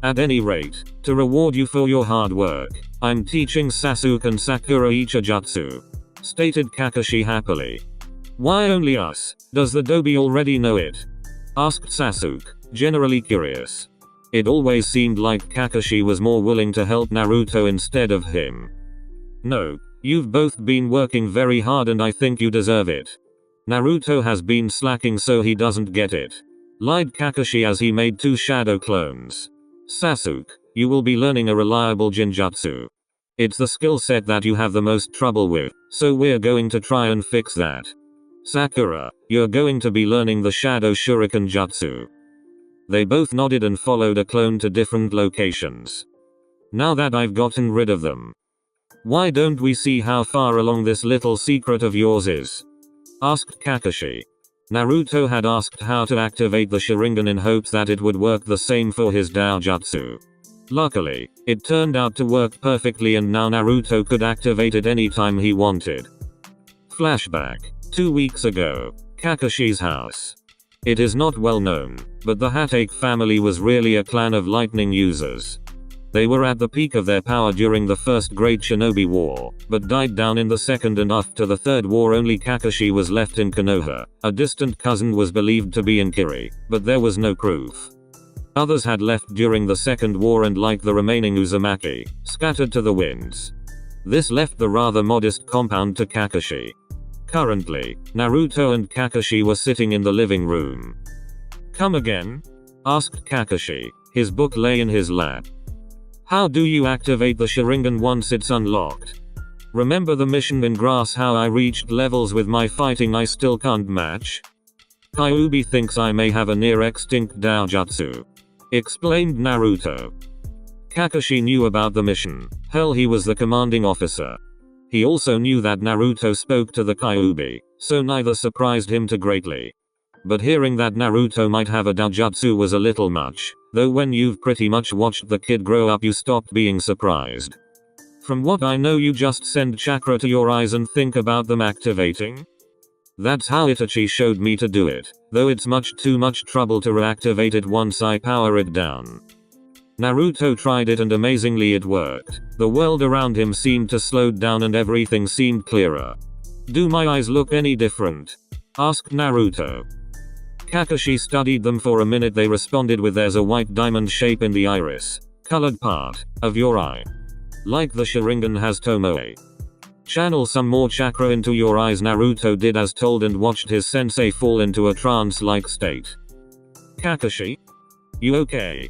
At any rate, to reward you for your hard work, I'm teaching Sasuke and Sakura each a jutsu. Stated Kakashi happily. Why only us? Does the Dobi already know it? Asked Sasuke, generally curious. It always seemed like Kakashi was more willing to help Naruto instead of him. No. You've both been working very hard and I think you deserve it. Naruto has been slacking so he doesn't get it. Lied Kakashi as he made 2 shadow clones. Sasuke, you will be learning a reliable Jinjutsu. It's the skill set that you have the most trouble with, so we're going to try and fix that. Sakura, you're going to be learning the Shadow Shuriken Jutsu. They both nodded and followed a clone to different locations. Now that I've gotten rid of them, why don't we see how far along this little secret of yours is? Asked Kakashi. Naruto had asked how to activate the Sharingan in hopes that it would work the same for his Daojutsu. Luckily, it turned out to work perfectly and now Naruto could activate it anytime he wanted. Flashback. 2 weeks ago. Kakashi's house. It is not well known, but the Hatake family was really a clan of lightning users. They were at the peak of their power during the First Great Shinobi War, but died down in the Second, and after the Third War only Kakashi was left in Konoha. A distant cousin was believed to be in Kiri, but there was no proof. Others had left during the Second War and, like the remaining Uzumaki, scattered to the winds. This left the rather modest compound to Kakashi. Currently, Naruto and Kakashi were sitting in the living room. "Come again?" asked Kakashi. His book lay in his lap. "How do you activate the Sharingan once it's unlocked? Remember the mission in Grass, how I reached levels with my fighting I still can't match? Kyuubi thinks I may have a near-extinct Daojutsu," explained Naruto. Kakashi knew about the mission. Hell, he was the commanding officer. He also knew that Naruto spoke to the Kyuubi, so neither surprised him too greatly. But hearing that Naruto might have a Daojutsu was a little much, though when you've pretty much watched the kid grow up you stopped being surprised. "From what I know you just send chakra to your eyes and think about them activating? That's how Itachi showed me to do it, though it's too much trouble to reactivate it once I power it down." Naruto tried it and amazingly it worked. The world around him seemed to slow down and everything seemed clearer. "Do my eyes look any different?" asked Naruto. Kakashi studied them for a minute. They responded with, "There's a white diamond shape in the iris, colored part, of your eye. Like the Sharingan has Tomoe. Channel some more chakra into your eyes." Naruto did as told and watched his sensei fall into a trance-like state. "Kakashi? You okay?"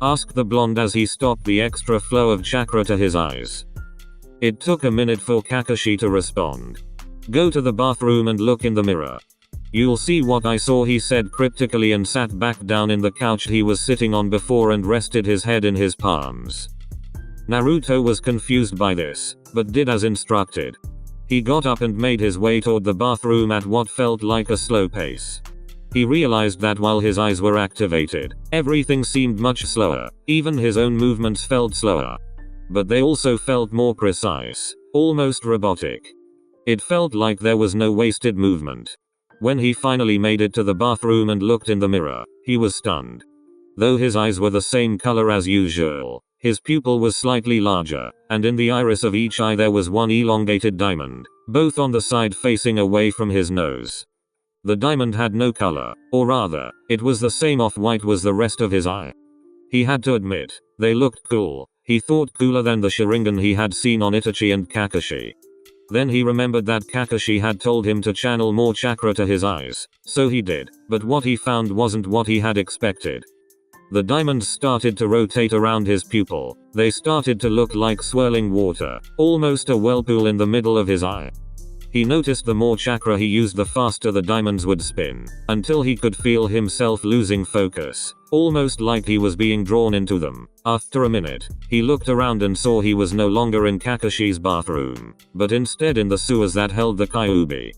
asked the blonde as he stopped the extra flow of chakra to his eyes. It took a minute for Kakashi to respond. Go to the bathroom and look in the mirror. You'll see what I saw, he said cryptically and sat back down in the couch he was sitting on before and rested his head in his palms. Naruto was confused by this, but did as instructed. He got up and made his way toward the bathroom at what felt like a slow pace. He realized that while his eyes were activated, everything seemed much slower, even his own movements felt slower. But they also felt more precise, almost robotic. It felt like there was no wasted movement. When he finally made it to the bathroom and looked in the mirror, he was stunned. Though his eyes were the same color as usual, his pupil was slightly larger, and in the iris of each eye there was one elongated diamond, both on the side facing away from his nose. The diamond had no color, or rather, it was the same off-white as the rest of his eye. He had to admit, they looked cool. He thought cooler than the Sharingan he had seen on Itachi and Kakashi. Then he remembered that Kakashi had told him to channel more chakra to his eyes, so he did, but what he found wasn't what he had expected. The diamonds started to rotate around his pupil. They started to look like swirling water, almost a whirlpool in the middle of his eye. He noticed the more chakra he used, the faster the diamonds would spin, until he could feel himself losing focus, almost like he was being drawn into them. After a minute, he looked around and saw he was no longer in Kakashi's bathroom, but instead in the sewers that held the Kyuubi.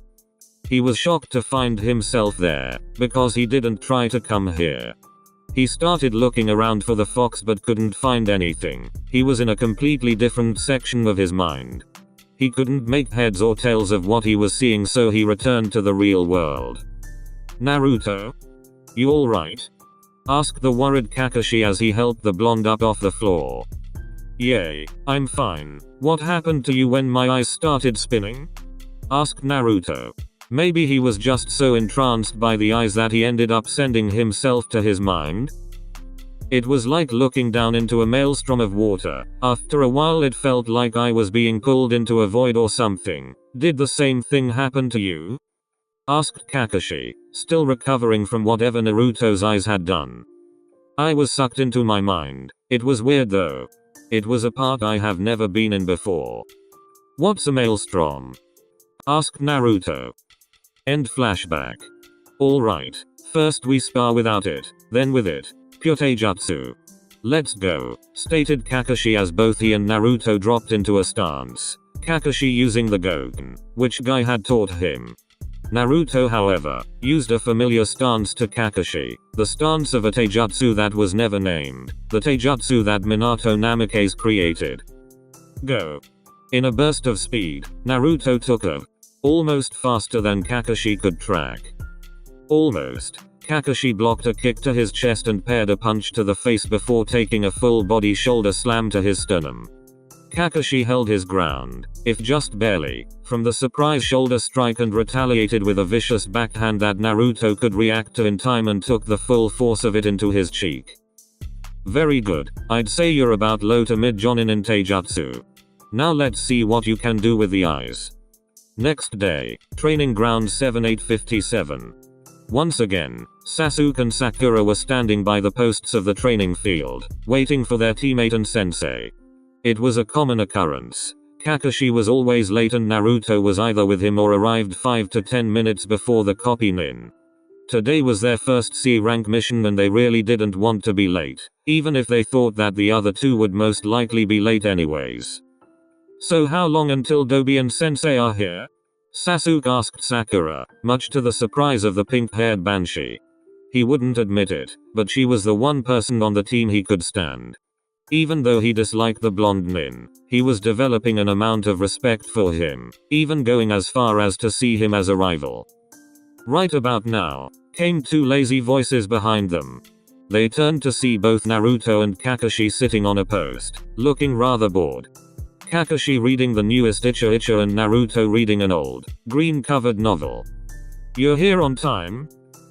He was shocked to find himself there, because he didn't try to come here. He started looking around for the fox but couldn't find anything. He was in a completely different section of his mind. He couldn't make heads or tails of what he was seeing, so he returned to the real world. Naruto? You alright? Asked the worried Kakashi as he helped the blonde up off the floor. Yay, I'm fine. What happened to you when my eyes started spinning? Asked Naruto. Maybe he was just so entranced by the eyes that he ended up sending himself to his mind? It was like looking down into a maelstrom of water. After a while it felt like I was being pulled into a void or something. Did the same thing happen to you? Asked Kakashi, still recovering from whatever Naruto's eyes had done. I was sucked into my mind. It was weird though. It was a part I have never been in before. What's a maelstrom? Asked Naruto. End flashback. Alright, first we spar without it, then with it. Pure taijutsu. Let's go, stated Kakashi as both he and Naruto dropped into a stance. Kakashi using the Goken, which Guy had taught him. Naruto, however, used a familiar stance to Kakashi, the stance of a taijutsu that was never named, the taijutsu that Minato Namikaze created. Go. In a burst of speed, Naruto took off, almost faster than Kakashi could track. Almost. Kakashi blocked a kick to his chest and paired a punch to the face before taking a full body shoulder slam to his sternum. Kakashi held his ground, if just barely, from the surprise shoulder strike and retaliated with a vicious backhand that Naruto could react to in time and took the full force of it into his cheek. Very good, I'd say you're about low to mid jonin in taijutsu. Now let's see what you can do with the eyes. Next day, training ground 7857. Once again, Sasuke and Sakura were standing by the posts of the training field, waiting for their teammate and sensei. It was a common occurrence. Kakashi was always late and Naruto was either with him or arrived 5 to 10 minutes before the copy nin. Today was their first C-rank mission and they really didn't want to be late, even if they thought that the other two would most likely be late anyways. So how long until Dobi and Sensei are here? Sasuke asked Sakura, much to the surprise of the pink-haired banshee. He wouldn't admit it, but she was the one person on the team he could stand. Even though he disliked the blonde nin, he was developing an amount of respect for him, even going as far as to see him as a rival. Right about now, came two lazy voices behind them. They turned to see both Naruto and Kakashi sitting on a post, looking rather bored. Kakashi reading the newest Icha Icha and Naruto reading an old, green-covered novel. You're here on time?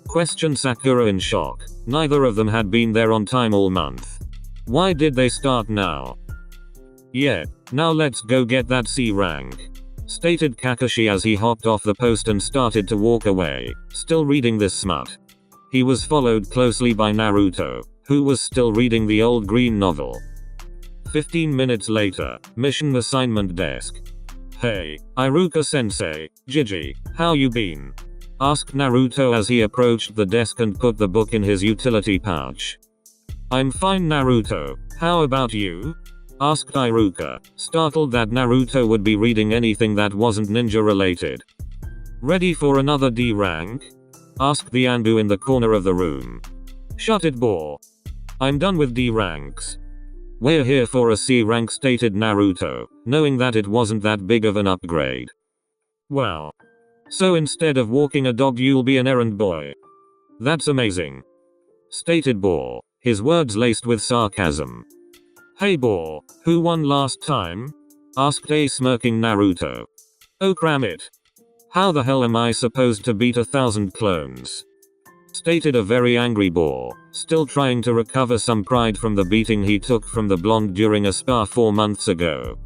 Questioned Sakura in shock. Neither of them had been there on time all month. Why did they start now? Yeah, now let's go get that C rank, stated Kakashi as he hopped off the post and started to walk away, still reading this smut. He was followed closely by Naruto, who was still reading the old green novel. 15 minutes later, mission assignment desk. Hey, Iruka-sensei, Gigi, how you been? Asked Naruto as he approached the desk and put the book in his utility pouch. I'm fine, Naruto, how about you? Asked Iruka, startled that Naruto would be reading anything that wasn't ninja related. Ready for another D rank? Asked the Anbu in the corner of the room. Shut it, boy. I'm done with D ranks. We're here for a C rank, stated Naruto, knowing that it wasn't that big of an upgrade. Well. So instead of walking a dog you'll be an errand boy. That's amazing. Stated Boar, his words laced with sarcasm. Hey Boar, who won last time? Asked a smirking Naruto. Oh cram it. How the hell am I supposed to beat 1,000 clones? Stated a very angry Boar, still trying to recover some pride from the beating he took from the blonde during a spa 4 months ago.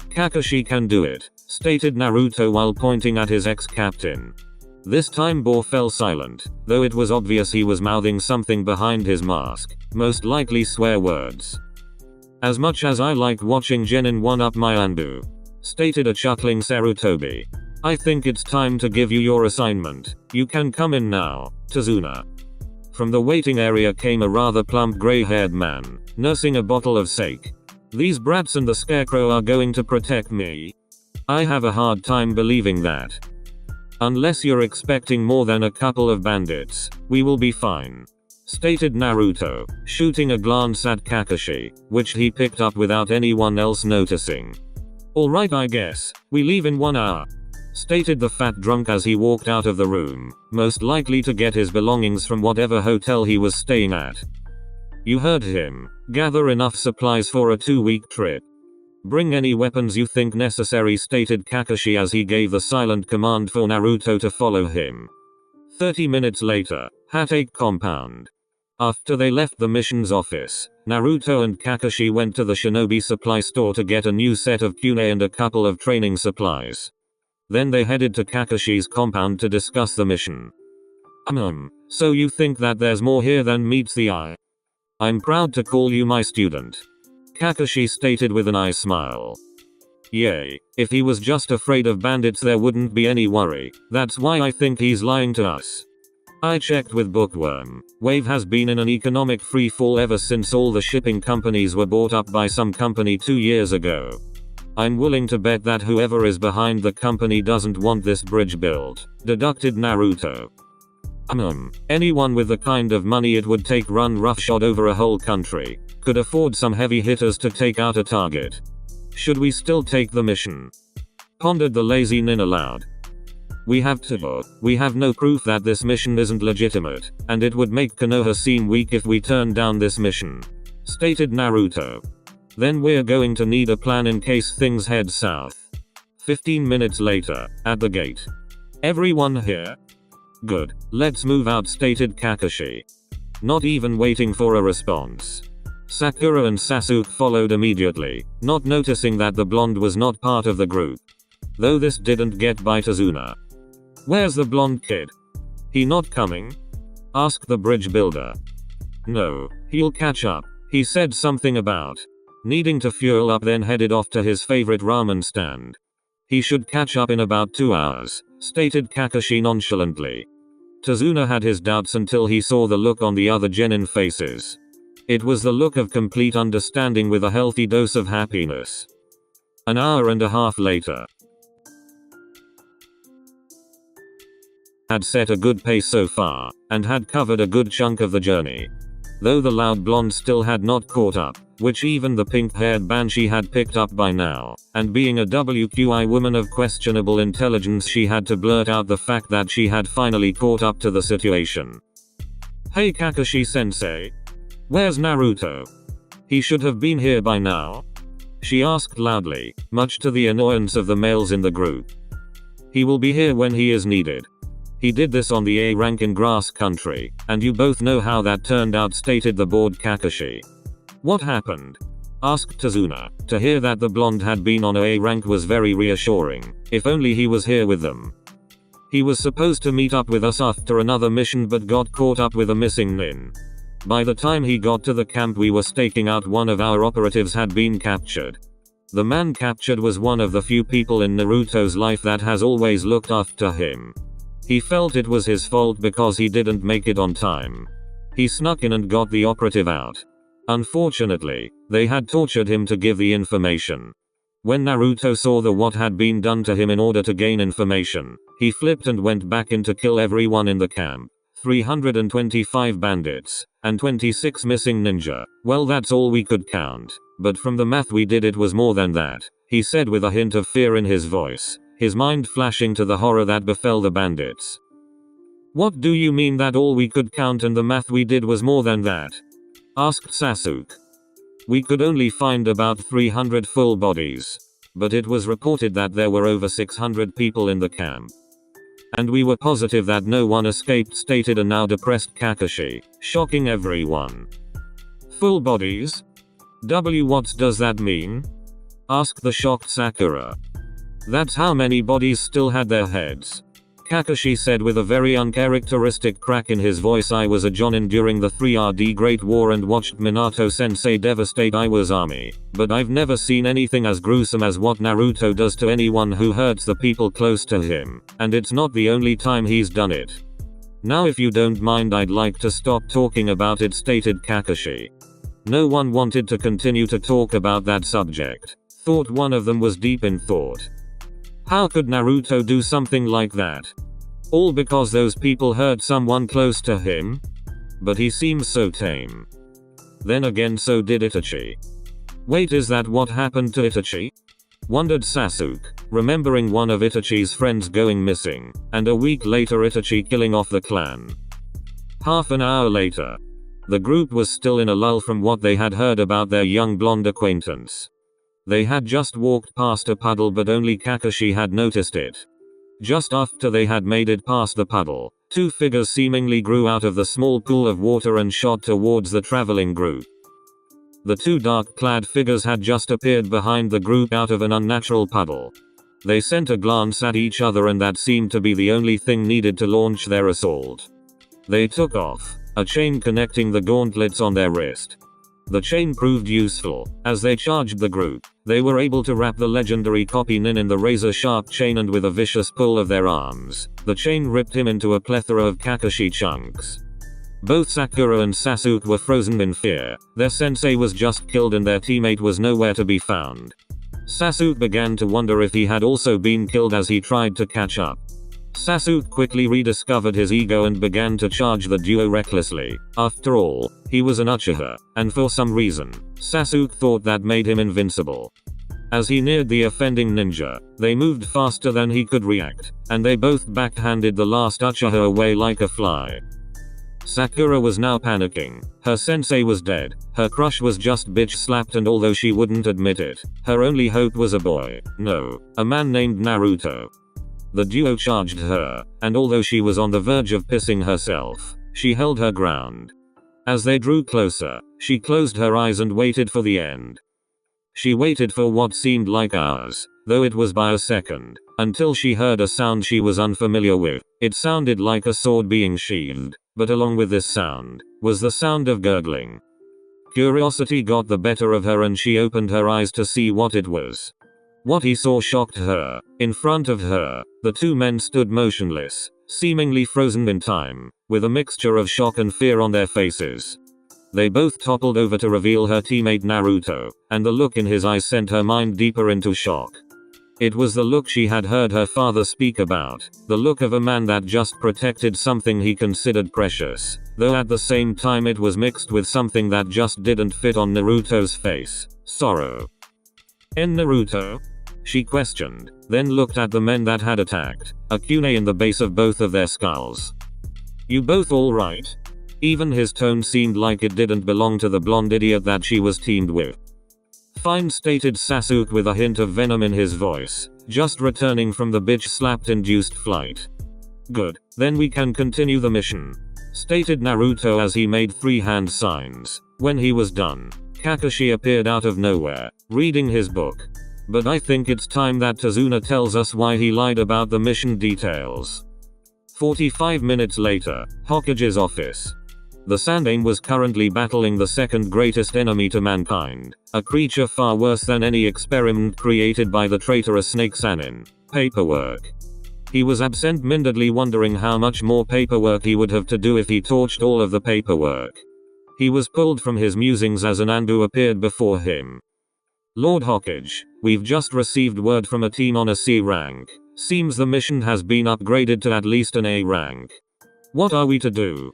Kakashi can do it, stated Naruto while pointing at his ex-captain. This time Boar fell silent, though it was obvious he was mouthing something behind his mask, most likely swear words. As much as I liked watching genin one-up my Anbu, stated a chuckling Sarutobi. I think it's time to give you your assignment. You can come in now, Tazuna. From the waiting area came a rather plump gray-haired man, nursing a bottle of sake. These brats and the scarecrow are going to protect me? I have a hard time believing that. Unless you're expecting more than a couple of bandits, we will be fine. Stated Naruto, shooting a glance at Kakashi, which he picked up without anyone else noticing. Alright, I guess, we leave in 1 hour. Stated the fat drunk as he walked out of the room, most likely to get his belongings from whatever hotel he was staying at. You heard him. Gather enough supplies for a 2-week trip. Bring any weapons you think necessary, stated Kakashi as he gave the silent command for Naruto to follow him. 30 minutes later, Hatake compound. After they left the mission's office, Naruto and Kakashi went to the shinobi supply store to get a new set of kunai and a couple of training supplies. Then they headed to Kakashi's compound to discuss the mission. So you think that there's more here than meets the eye? I'm proud to call you my student. Kakashi stated with an eye smile. Yay, if he was just afraid of bandits there wouldn't be any worry, that's why I think he's lying to us. I checked with Bookworm. Wave has been in an economic free fall ever since all the shipping companies were bought up by some company 2 years ago. I'm willing to bet that whoever is behind the company doesn't want this bridge built, deducted Naruto. Anyone with the kind of money it would take run roughshod over a whole country, could afford some heavy hitters to take out a target. Should we still take the mission? Pondered the lazy nin aloud. We have no proof that this mission isn't legitimate, and it would make Konoha seem weak if we turn down this mission, stated Naruto. Then we're going to need a plan in case things head south. 15 minutes later, at the gate. Everyone here? Good, let's move out, stated Kakashi. Not even waiting for a response. Sakura and Sasuke followed immediately, not noticing that the blonde was not part of the group. Though this didn't get by Tazuna. Where's the blonde kid? He not coming? Asked the bridge builder. No, he'll catch up. He said something about needing to fuel up, then headed off to his favorite ramen stand. He should catch up in about 2 hours, stated Kakashi nonchalantly. Tazuna had his doubts until he saw the look on the other genin faces. It was the look of complete understanding with a healthy dose of happiness. An hour and a half later. Had set a good pace so far, and had covered a good chunk of the journey. Though the loud blonde still had not caught up, which even the pink-haired banshee had picked up by now, and being a WQI woman of questionable intelligence she had to blurt out the fact that she had finally caught up to the situation. Hey Kakashi-sensei. Where's Naruto? He should have been here by now. She asked loudly, much to the annoyance of the males in the group. He will be here when he is needed. He did this on the A rank in grass country, and you both know how that turned out, stated the bored Kakashi. What happened? Asked Tazuna. To hear that the blonde had been on A rank was very reassuring, if only he was here with them. He was supposed to meet up with us after another mission but got caught up with a missing nin. By the time he got to the camp we were staking out, one of our operatives had been captured. The man captured was one of the few people in Naruto's life that has always looked after him. He felt it was his fault because he didn't make it on time. He snuck in and got the operative out. Unfortunately, they had tortured him to give the information. When Naruto saw what had been done to him in order to gain information, he flipped and went back in to kill everyone in the camp. 325 bandits, and 26 missing ninja. Well, that's all we could count. But from the math we did, it was more than that, he said with a hint of fear in his voice, his mind flashing to the horror that befell the bandits. What do you mean that all we could count and the math we did was more than that? Asked Sasuke. We could only find about 300 full bodies. But it was reported that there were over 600 people in the camp. And we were positive that no one escaped, stated a now depressed Kakashi, shocking everyone. Full bodies? What does that mean? Asked the shocked Sakura. That's how many bodies still had their heads. Kakashi said with a very uncharacteristic crack in his voice. I was a jonin during the 3rd Great War and watched Minato-sensei devastate Iwa's army, but I've never seen anything as gruesome as what Naruto does to anyone who hurts the people close to him, and it's not the only time he's done it. Now if you don't mind, I'd like to stop talking about it, stated Kakashi. No one wanted to continue to talk about that subject. Thought one of them was deep in thought. How could Naruto do something like that? All because those people hurt someone close to him? But he seems so tame. Then again, so did Itachi. Wait, is that what happened to Itachi? Wondered Sasuke, remembering one of Itachi's friends going missing, and a week later Itachi killing off the clan. Half an hour later, the group was still in a lull from what they had heard about their young blonde acquaintance. They had just walked past a puddle, but only Kakashi had noticed it. Just after they had made it past the puddle, two figures seemingly grew out of the small pool of water and shot towards the traveling group. The two dark-clad figures had just appeared behind the group out of an unnatural puddle. They sent a glance at each other, and that seemed to be the only thing needed to launch their assault. They took off a chain connecting the gauntlets on their wrist. The chain proved useful. As they charged the group, they were able to wrap the legendary copy Nin in the razor-sharp chain, and with a vicious pull of their arms, the chain ripped him into a plethora of Kakashi chunks. Both Sakura and Sasuke were frozen in fear. Their sensei was just killed and their teammate was nowhere to be found. Sasuke began to wonder if he had also been killed as he tried to catch up. Sasuke quickly rediscovered his ego and began to charge the duo recklessly. After all, he was an Uchiha, and for some reason, Sasuke thought that made him invincible. As he neared the offending ninja, they moved faster than he could react, and they both backhanded the last Uchiha away like a fly. Sakura was now panicking. Her sensei was dead, her crush was just bitch slapped, and although she wouldn't admit it, her only hope was a boy. No, a man named Naruto. The duo charged her, and although she was on the verge of pissing herself, she held her ground. As they drew closer, she closed her eyes and waited for the end. She waited for what seemed like hours, though it was by a second, until she heard a sound she was unfamiliar with. It sounded like a sword being sheathed, but along with this sound, was the sound of gurgling. Curiosity got the better of her and she opened her eyes to see what it was. What he saw shocked her. In front of her, the two men stood motionless, seemingly frozen in time, with a mixture of shock and fear on their faces. They both toppled over to reveal her teammate Naruto, and the look in his eyes sent her mind deeper into shock. It was the look she had heard her father speak about, the look of a man that just protected something he considered precious, though at the same time it was mixed with something that just didn't fit on Naruto's face: sorrow. "In Naruto?" she questioned, then looked at the men that had attacked, a kunai in the base of both of their skulls. "You both alright?" Even his tone seemed like it didn't belong to the blonde idiot that she was teamed with. "Fine," stated Sasuke with a hint of venom in his voice, just returning from the bitch-slapped-induced flight. "Good, then we can continue the mission," stated Naruto as he made 3 hand signs. When he was done, Kakashi appeared out of nowhere, reading his book. "But I think it's time that Tazuna tells us why he lied about the mission details." 45 minutes later, Hokage's office. The Sandaime was currently battling the second greatest enemy to mankind, a creature far worse than any experiment created by the traitorous Snake Sanin: paperwork. He was absent-mindedly wondering how much more paperwork he would have to do if he torched all of the paperwork. He was pulled from his musings as an Anbu appeared before him. Lord Hokage, we've just received word from a team on a C rank. Seems the mission has been upgraded to at least an A rank. What are we to do?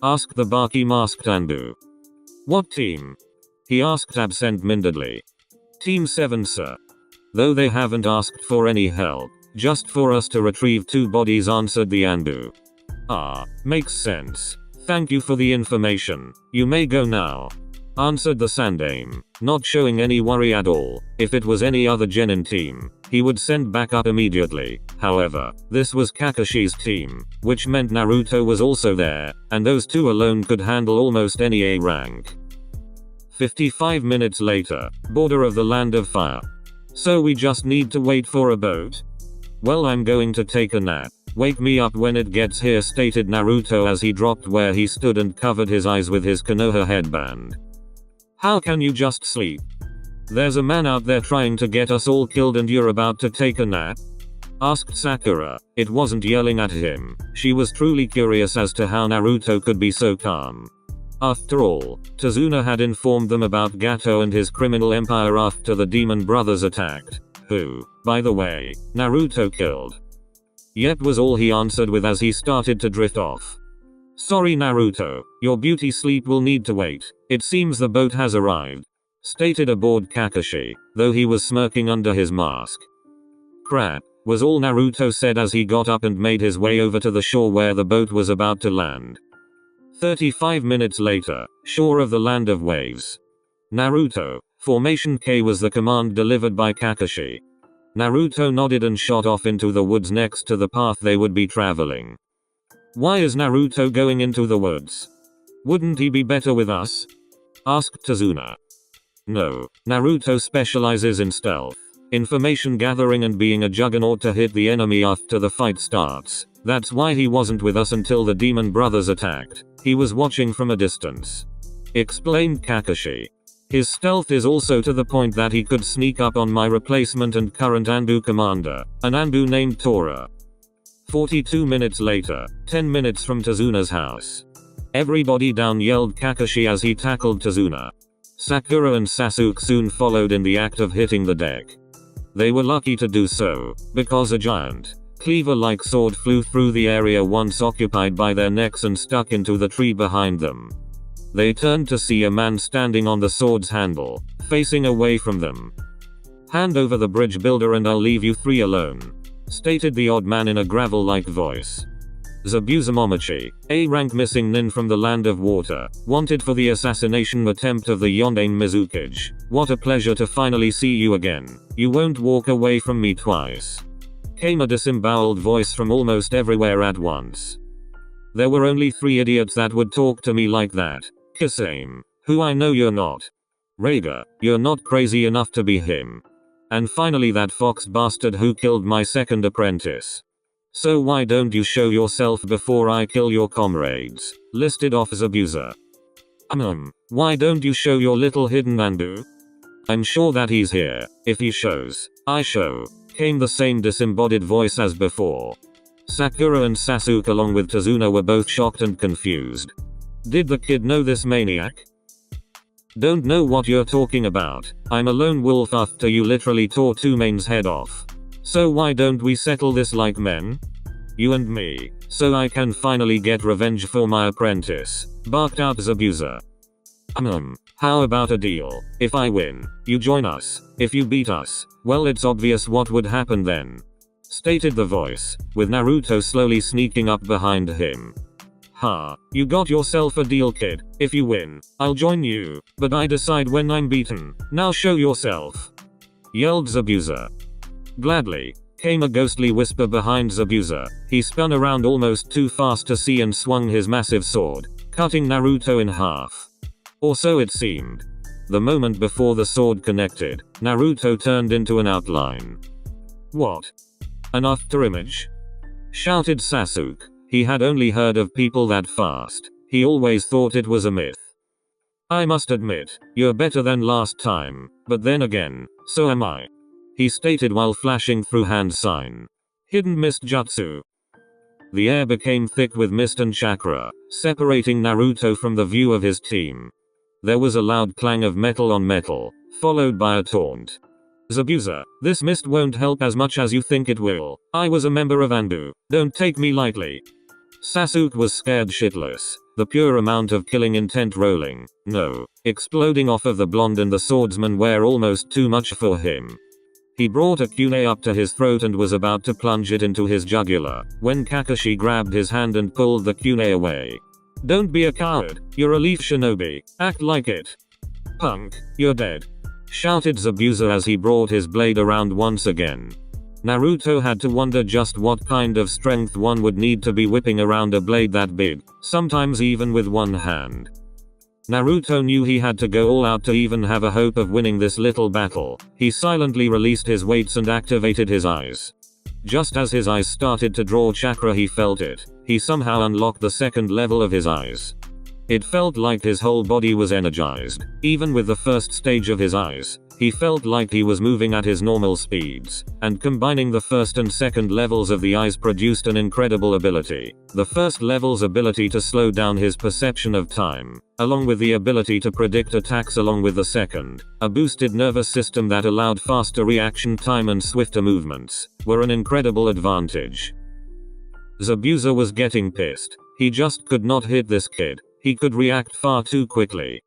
Asked the barky masked Anbu. What team? He asked absent-mindedly. Team 7, sir. Though they haven't asked for any help, just for us to retrieve 2 bodies, answered the Anbu. Ah, makes sense. Thank you for the information. You may go now, answered the Sandaime, not showing any worry at all. If it was any other genin team, he would send backup immediately. However, this was Kakashi's team, which meant Naruto was also there, and those 2 alone could handle almost any A rank. 55 minutes later, border of the Land of Fire. So we just need to wait for a boat? Well, I'm going to take a nap. Wake me up when it gets here, stated Naruto as he dropped where he stood and covered his eyes with his Konoha headband. How can you just sleep? There's a man out there trying to get us all killed and you're about to take a nap? Asked Sakura. It wasn't yelling at him. She was truly curious as to how Naruto could be so calm. After all, Tazuna had informed them about Gato and his criminal empire after the demon brothers attacked, who, by the way, Naruto killed. Yep, was all he answered with as he started to drift off. Sorry Naruto, your beauty sleep will need to wait. It seems the boat has arrived, stated aboard Kakashi, though he was smirking under his mask. Crap, was all Naruto said as he got up and made his way over to the shore where the boat was about to land. 35 minutes later, shore of the Land of Waves. Naruto, Formation K was the command delivered by Kakashi. Naruto nodded and shot off into the woods next to the path they would be traveling. Why is Naruto going into the woods? Wouldn't he be better with us? Asked Tazuna. No, Naruto specializes in stealth, information gathering and being a juggernaut to hit the enemy after the fight starts. That's why he wasn't with us until the demon brothers attacked. He was watching from a distance, explained Kakashi. His stealth is also to the point that he could sneak up on my replacement and current Anbu commander, an Anbu named Tora. 42 minutes later, 10 minutes from Tazuna's house. Everybody down, yelled Kakashi as he tackled Tazuna. Sakura and Sasuke soon followed in the act of hitting the deck. They were lucky to do so, because a giant, cleaver-like sword flew through the area once occupied by their necks and stuck into the tree behind them. They turned to see a man standing on the sword's handle, facing away from them. Hand over the bridge builder and I'll leave you 3 alone, stated the odd man in a gravel-like voice. Zabuza Momochi, A-rank missing nin from the Land of Water, wanted for the assassination attempt of the Yondaime Mizuki. What a pleasure to finally see you again. You won't walk away from me twice. Came a disemboweled voice from almost everywhere at once. There were only 3 idiots that would talk to me like that. Kasame, who I know you're not. Raider, you're not crazy enough to be him. And finally that fox bastard who killed my second apprentice. So why don't you show yourself before I kill your comrades? Listed off Zabuza. Why don't you show your little hidden Anbu? I'm sure that he's here. If he shows, I show. Came the same disembodied voice as before. Sakura and Sasuke along with Tazuna were both shocked and confused. Did the kid know this maniac? Don't know what you're talking about. I'm a lone wolf after you literally tore Two Main's head off. So why don't we settle this like men? You and me, so I can finally get revenge for my apprentice, barked out Zabuza. How about a deal? If I win, you join us. If you beat us, well, it's obvious what would happen then, stated the voice, with Naruto slowly sneaking up behind him. Ha, you got yourself a deal, kid. If you win, I'll join you, but I decide when I'm beaten. Now show yourself, yelled Zabuza. Gladly, came a ghostly whisper behind Zabuza. He spun around almost too fast to see and swung his massive sword, cutting Naruto in half. Or so it seemed. The moment before the sword connected, Naruto turned into an outline. What? An afterimage? Shouted Sasuke. He had only heard of people that fast. He always thought it was a myth. I must admit, you're better than last time, but then again, so am I. He stated while flashing through hand sign. Hidden mist jutsu. The air became thick with mist and chakra, separating Naruto from the view of his team. There was a loud clang of metal on metal, followed by a taunt. Zabuza, this mist won't help as much as you think it will. I was a member of Anbu, don't take me lightly. Sasuke was scared shitless, the pure amount of killing intent rolling, no, exploding off of the blonde and the swordsman were almost too much for him. He brought a kunai up to his throat and was about to plunge it into his jugular, when Kakashi grabbed his hand and pulled the kunai away. Don't be a coward, you're a leaf shinobi, act like it. Punk, you're dead. Shouted Zabuza as he brought his blade around once again. Naruto had to wonder just what kind of strength one would need to be whipping around a blade that big, sometimes even with one hand. Naruto knew he had to go all out to even have a hope of winning this little battle. He silently released his weights and activated his eyes. Just as his eyes started to draw chakra, he felt it. He somehow unlocked the second level of his eyes. It felt like his whole body was energized. Even with the first stage of his eyes, he felt like he was moving at his normal speeds, and combining the first and second levels of the eyes produced an incredible ability. The first level's ability to slow down his perception of time, along with the ability to predict attacks along with the second, a boosted nervous system that allowed faster reaction time and swifter movements, were an incredible advantage. Zabuza was getting pissed. He just could not hit this kid. He could react far too quickly.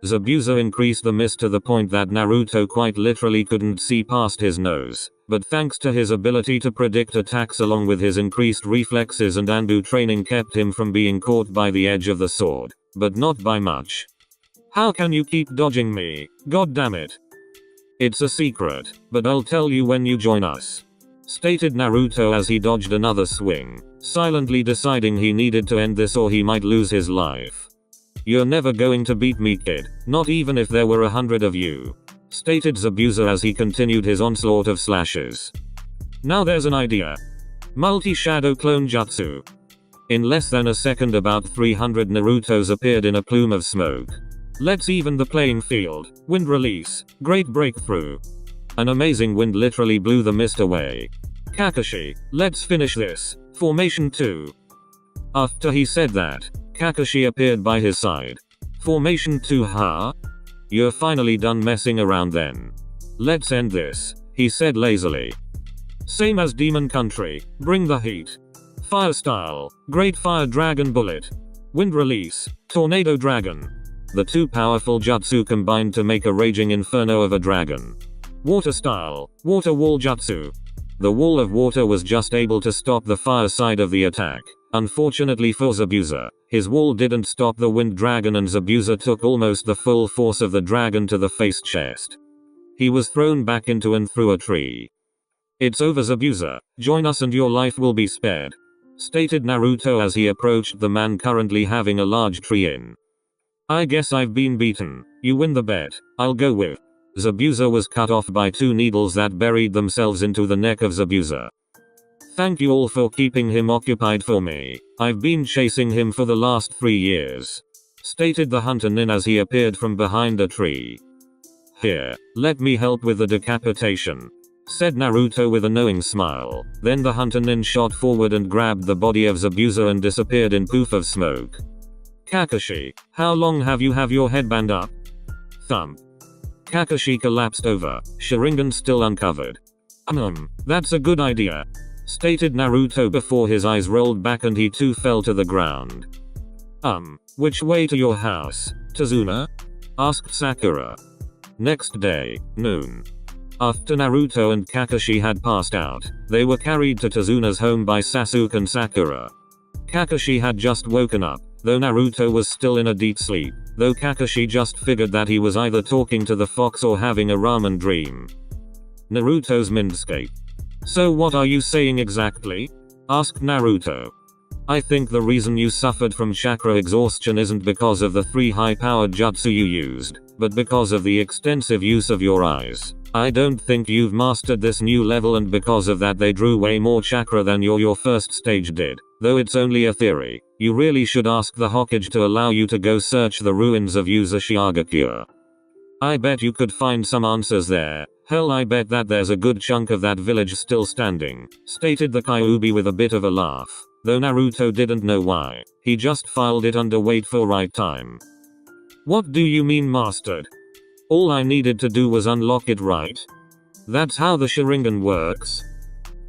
Zabuza increased the mist to the point that Naruto quite literally couldn't see past his nose, but thanks to his ability to predict attacks along with his increased reflexes and Anbu training kept him from being caught by the edge of the sword, but not by much. How can you keep dodging me? God damn it. It's a secret, but I'll tell you when you join us. Stated Naruto as he dodged another swing, silently deciding he needed to end this or he might lose his life. You're never going to beat me, kid, not even if there were 100 of you. Stated Zabuza as he continued his onslaught of slashes. Now there's an idea. Multi-shadow clone jutsu. In less than a second about 300 Narutos appeared in a plume of smoke. Let's even the playing field. Wind release. Great breakthrough. An amazing wind literally blew the mist away. Kakashi, let's finish this. Formation 2. After he said that, Kakashi appeared by his side. Formation 2, huh? You're finally done messing around then. Let's end this, he said lazily. Same as Demon Country, bring the heat. Fire style, Great Fire Dragon Bullet. Wind release, Tornado Dragon. The two powerful jutsu combined to make a raging inferno of a dragon. Water style, Water Wall Jutsu. The wall of water was just able to stop the fire side of the attack. Unfortunately for Zabuza, his wall didn't stop the wind dragon and Zabuza took almost the full force of the dragon to the face chest. He was thrown back into and through a tree. It's over, Zabuza, join us and your life will be spared. Stated Naruto as he approached the man currently having a large tree in. I guess I've been beaten, you win the bet, I'll go with. Zabuza was cut off by two needles that buried themselves into the neck of Zabuza. Thank you all for keeping him occupied for me. I've been chasing him for the last 3 years. Stated the hunter nin as he appeared from behind a tree. Here, let me help with the decapitation. Said Naruto with a knowing smile. Then the hunter nin shot forward and grabbed the body of Zabuza and disappeared in poof of smoke. Kakashi, how long have you your headband up? Thump. Kakashi collapsed over, Sharingan still uncovered. That's a good idea. Stated Naruto before his eyes rolled back and he too fell to the ground. Which way to your house, Tazuna? Asked Sakura. Next day, noon. After Naruto and Kakashi had passed out, they were carried to Tazuna's home by Sasuke and Sakura. Kakashi had just woken up, though Naruto was still in a deep sleep, though Kakashi just figured that he was either talking to the fox or having a ramen dream. Naruto's Mindscape. So what are you saying exactly? Asked Naruto. I think the reason you suffered from chakra exhaustion isn't because of the 3 high-powered jutsu you used, but because of the extensive use of your eyes. I don't think you've mastered this new level and because of that they drew way more chakra than your first stage did. Though it's only a theory, you really should ask the Hokage to allow you to go search the ruins of Uzashigakure. I bet you could find some answers there. Hell, I bet that there's a good chunk of that village still standing, stated the Kyuubi with a bit of a laugh, though Naruto didn't know why. He just filed it under wait for right time. What do you mean mastered? All I needed to do was unlock it, right? That's how the Sharingan works?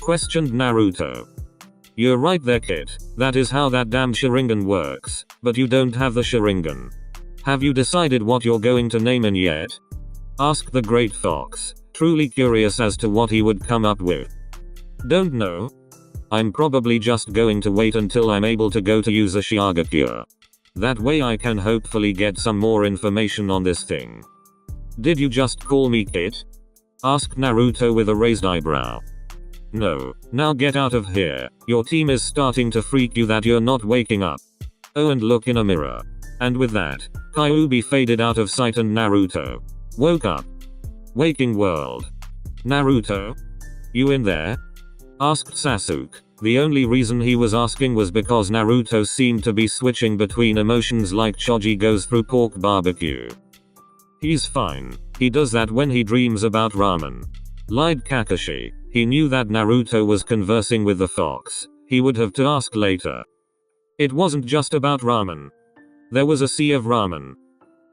Questioned Naruto. You're right there, kid. That is how that damn Sharingan works, but you don't have the Sharingan. Have you decided what you're going to name it yet? Asked the Great Fox, truly curious as to what he would come up with. Don't know. I'm probably just going to wait until I'm able to go to Uzashigakure. That way I can hopefully get some more information on this thing. Did you just call me kid? Asked Naruto with a raised eyebrow. No, now get out of here. Your team is starting to freak you that you're not waking up. Oh, and look in a mirror. And with that, Kyuubi faded out of sight and Naruto woke up. Waking world. Naruto? You in there? Asked Sasuke. The only reason he was asking was because Naruto seemed to be switching between emotions like Choji goes through pork barbecue. He's fine. He does that when he dreams about ramen. Lied Kakashi. He knew that Naruto was conversing with the fox. He would have to ask later. It wasn't just about ramen. There was a sea of ramen.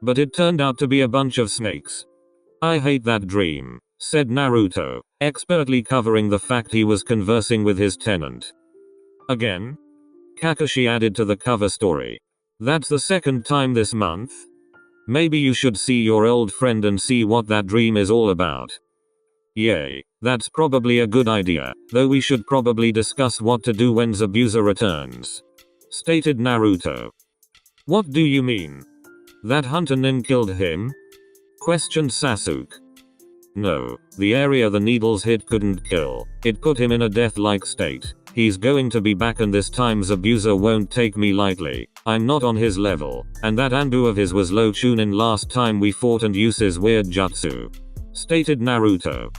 But it turned out to be a bunch of snakes. I hate that dream, said Naruto, expertly covering the fact he was conversing with his tenant. Again? Kakashi added to the cover story. That's the second time this month? Maybe you should see your old friend and see what that dream is all about. Yay, that's probably a good idea, though we should probably discuss what to do when Zabuza returns. Stated Naruto. What do you mean? That hunter nin killed him? Questioned Sasuke. No, the area the needles hit couldn't kill. It put him in a death-like state. He's going to be back, and this time Zabuza won't take me lightly. I'm not on his level. And that Anbu of his was low chunin last time we fought and used his weird jutsu. Stated Naruto.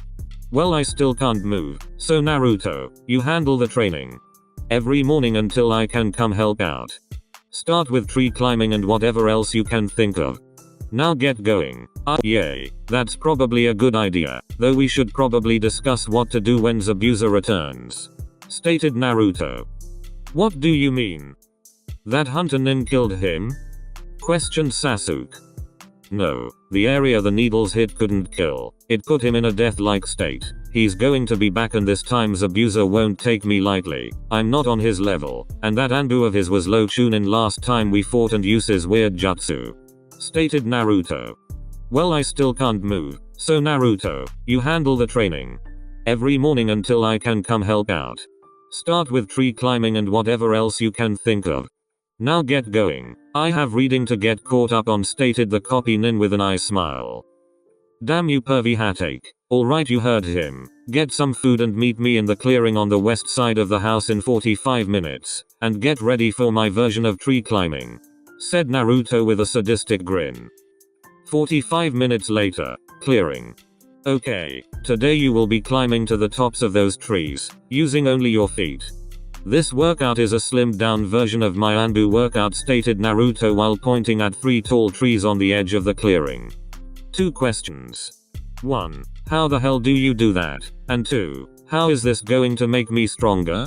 Well, I still can't move. So Naruto, you handle the training. Every morning until I can come help out. Start with tree climbing and whatever else you can think of. Now get going. Yay, that's probably a good idea, though we should probably discuss what to do when Zabuza returns. Stated Naruto. What do you mean? That hunter nin killed him? Questioned Sasuke. No, the area the needles hit couldn't kill. It put him in a death-like state. He's going to be back, and this time Zabuza won't take me lightly. I'm not on his level. And that Anbu of his was low chunin last time we fought and used his weird jutsu. Stated Naruto. Well, I still can't move. So Naruto, you handle the training. Every morning until I can come help out. Start with tree climbing and whatever else you can think of. Now get going. I have reading to get caught up on, stated the copy nin with an eye smile. Damn you pervy hatache. Alright, you heard him. Get some food and meet me in the clearing on the west side of the house in 45 minutes. And get ready for my version of tree climbing. Said Naruto with a sadistic grin. 45 minutes later. Clearing. Okay, today you will be climbing to the tops of those trees, using only your feet. This workout is a slimmed down version of my Anbu workout, stated Naruto while pointing at 3 tall trees on the edge of the clearing. 2 questions. 1. How the hell do you do that? And 2. How is this going to make me stronger?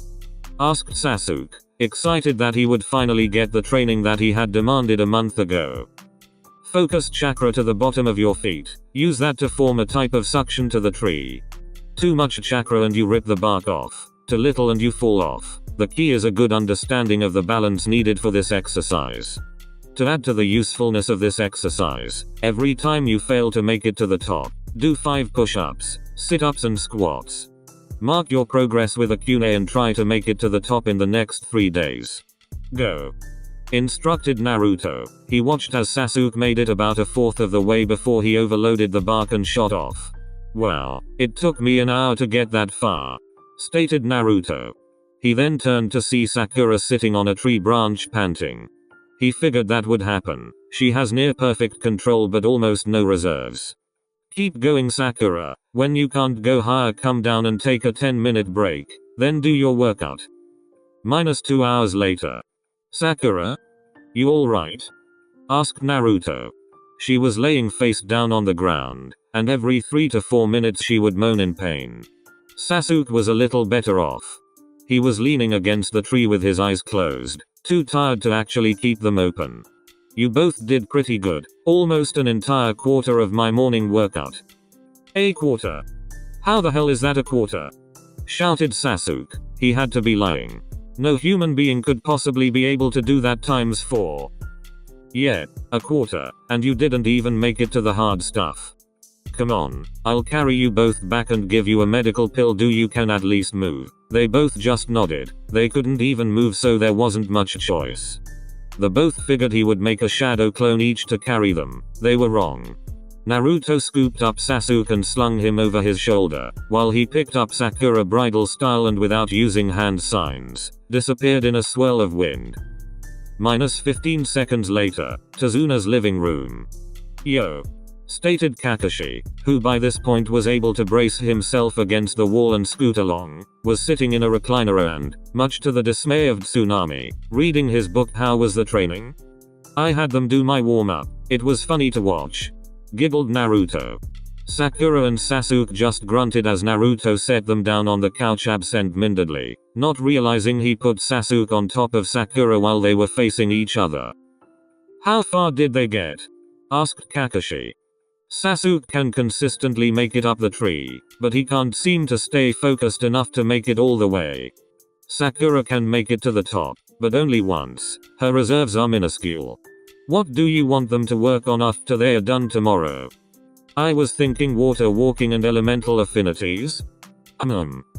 Asked Sasuke, excited that he would finally get the training that he had demanded a month ago. Focus chakra to the bottom of your feet. Use that to form a type of suction to the tree. Too much chakra and you rip the bark off. Too little and you fall off. The key is a good understanding of the balance needed for this exercise. To add to the usefulness of this exercise, every time you fail to make it to the top, do 5 push-ups, sit-ups and squats. Mark your progress with a Kune and try to make it to the top in the next 3 days. Go. Instructed Naruto. He watched as Sasuke made it about a fourth of the way before he overloaded the bark and shot off. Wow, it took me an hour to get that far. Stated Naruto. He then turned to see Sakura sitting on a tree branch panting. He figured that would happen. She has near perfect control but almost no reserves. Keep going, Sakura. When you can't go higher, come down and take a 10-minute break. Then do your workout. -2 hours later. Sakura? You alright? Asked Naruto. She was laying face down on the ground, and every 3 to 4 minutes she would moan in pain. Sasuke was a little better off. He was leaning against the tree with his eyes closed, too tired to actually keep them open. You both did pretty good, almost an entire quarter of my morning workout. A quarter? How the hell is that a quarter? Shouted Sasuke. He had to be lying. No human being could possibly be able to do that times 4. Yeah, a quarter, and you didn't even make it to the hard stuff. Come on, I'll carry you both back and give you a medical pill. Do you can at least move? They both just nodded. They couldn't even move, so there wasn't much choice. They both figured he would make a shadow clone each to carry them. They were wrong. Naruto scooped up Sasuke and slung him over his shoulder, while he picked up Sakura bridal style and without using hand signs, disappeared in a swirl of wind. -15 seconds later, Tazuna's living room. Yo! Stated Kakashi, who by this point was able to brace himself against the wall and scoot along, was sitting in a recliner and, much to the dismay of Tsunami, reading his book. How was the training? I had them do my warm-up. It was funny to watch. Giggled Naruto. Sakura and Sasuke just grunted as Naruto set them down on the couch absent-mindedly, not realizing he put Sasuke on top of Sakura while they were facing each other. How far did they get? Asked Kakashi. Sasuke can consistently make it up the tree, but he can't seem to stay focused enough to make it all the way. Sakura can make it to the top, but only once. Her reserves are minuscule. What do you want them to work on after they are done tomorrow? I was thinking water walking and elemental affinities.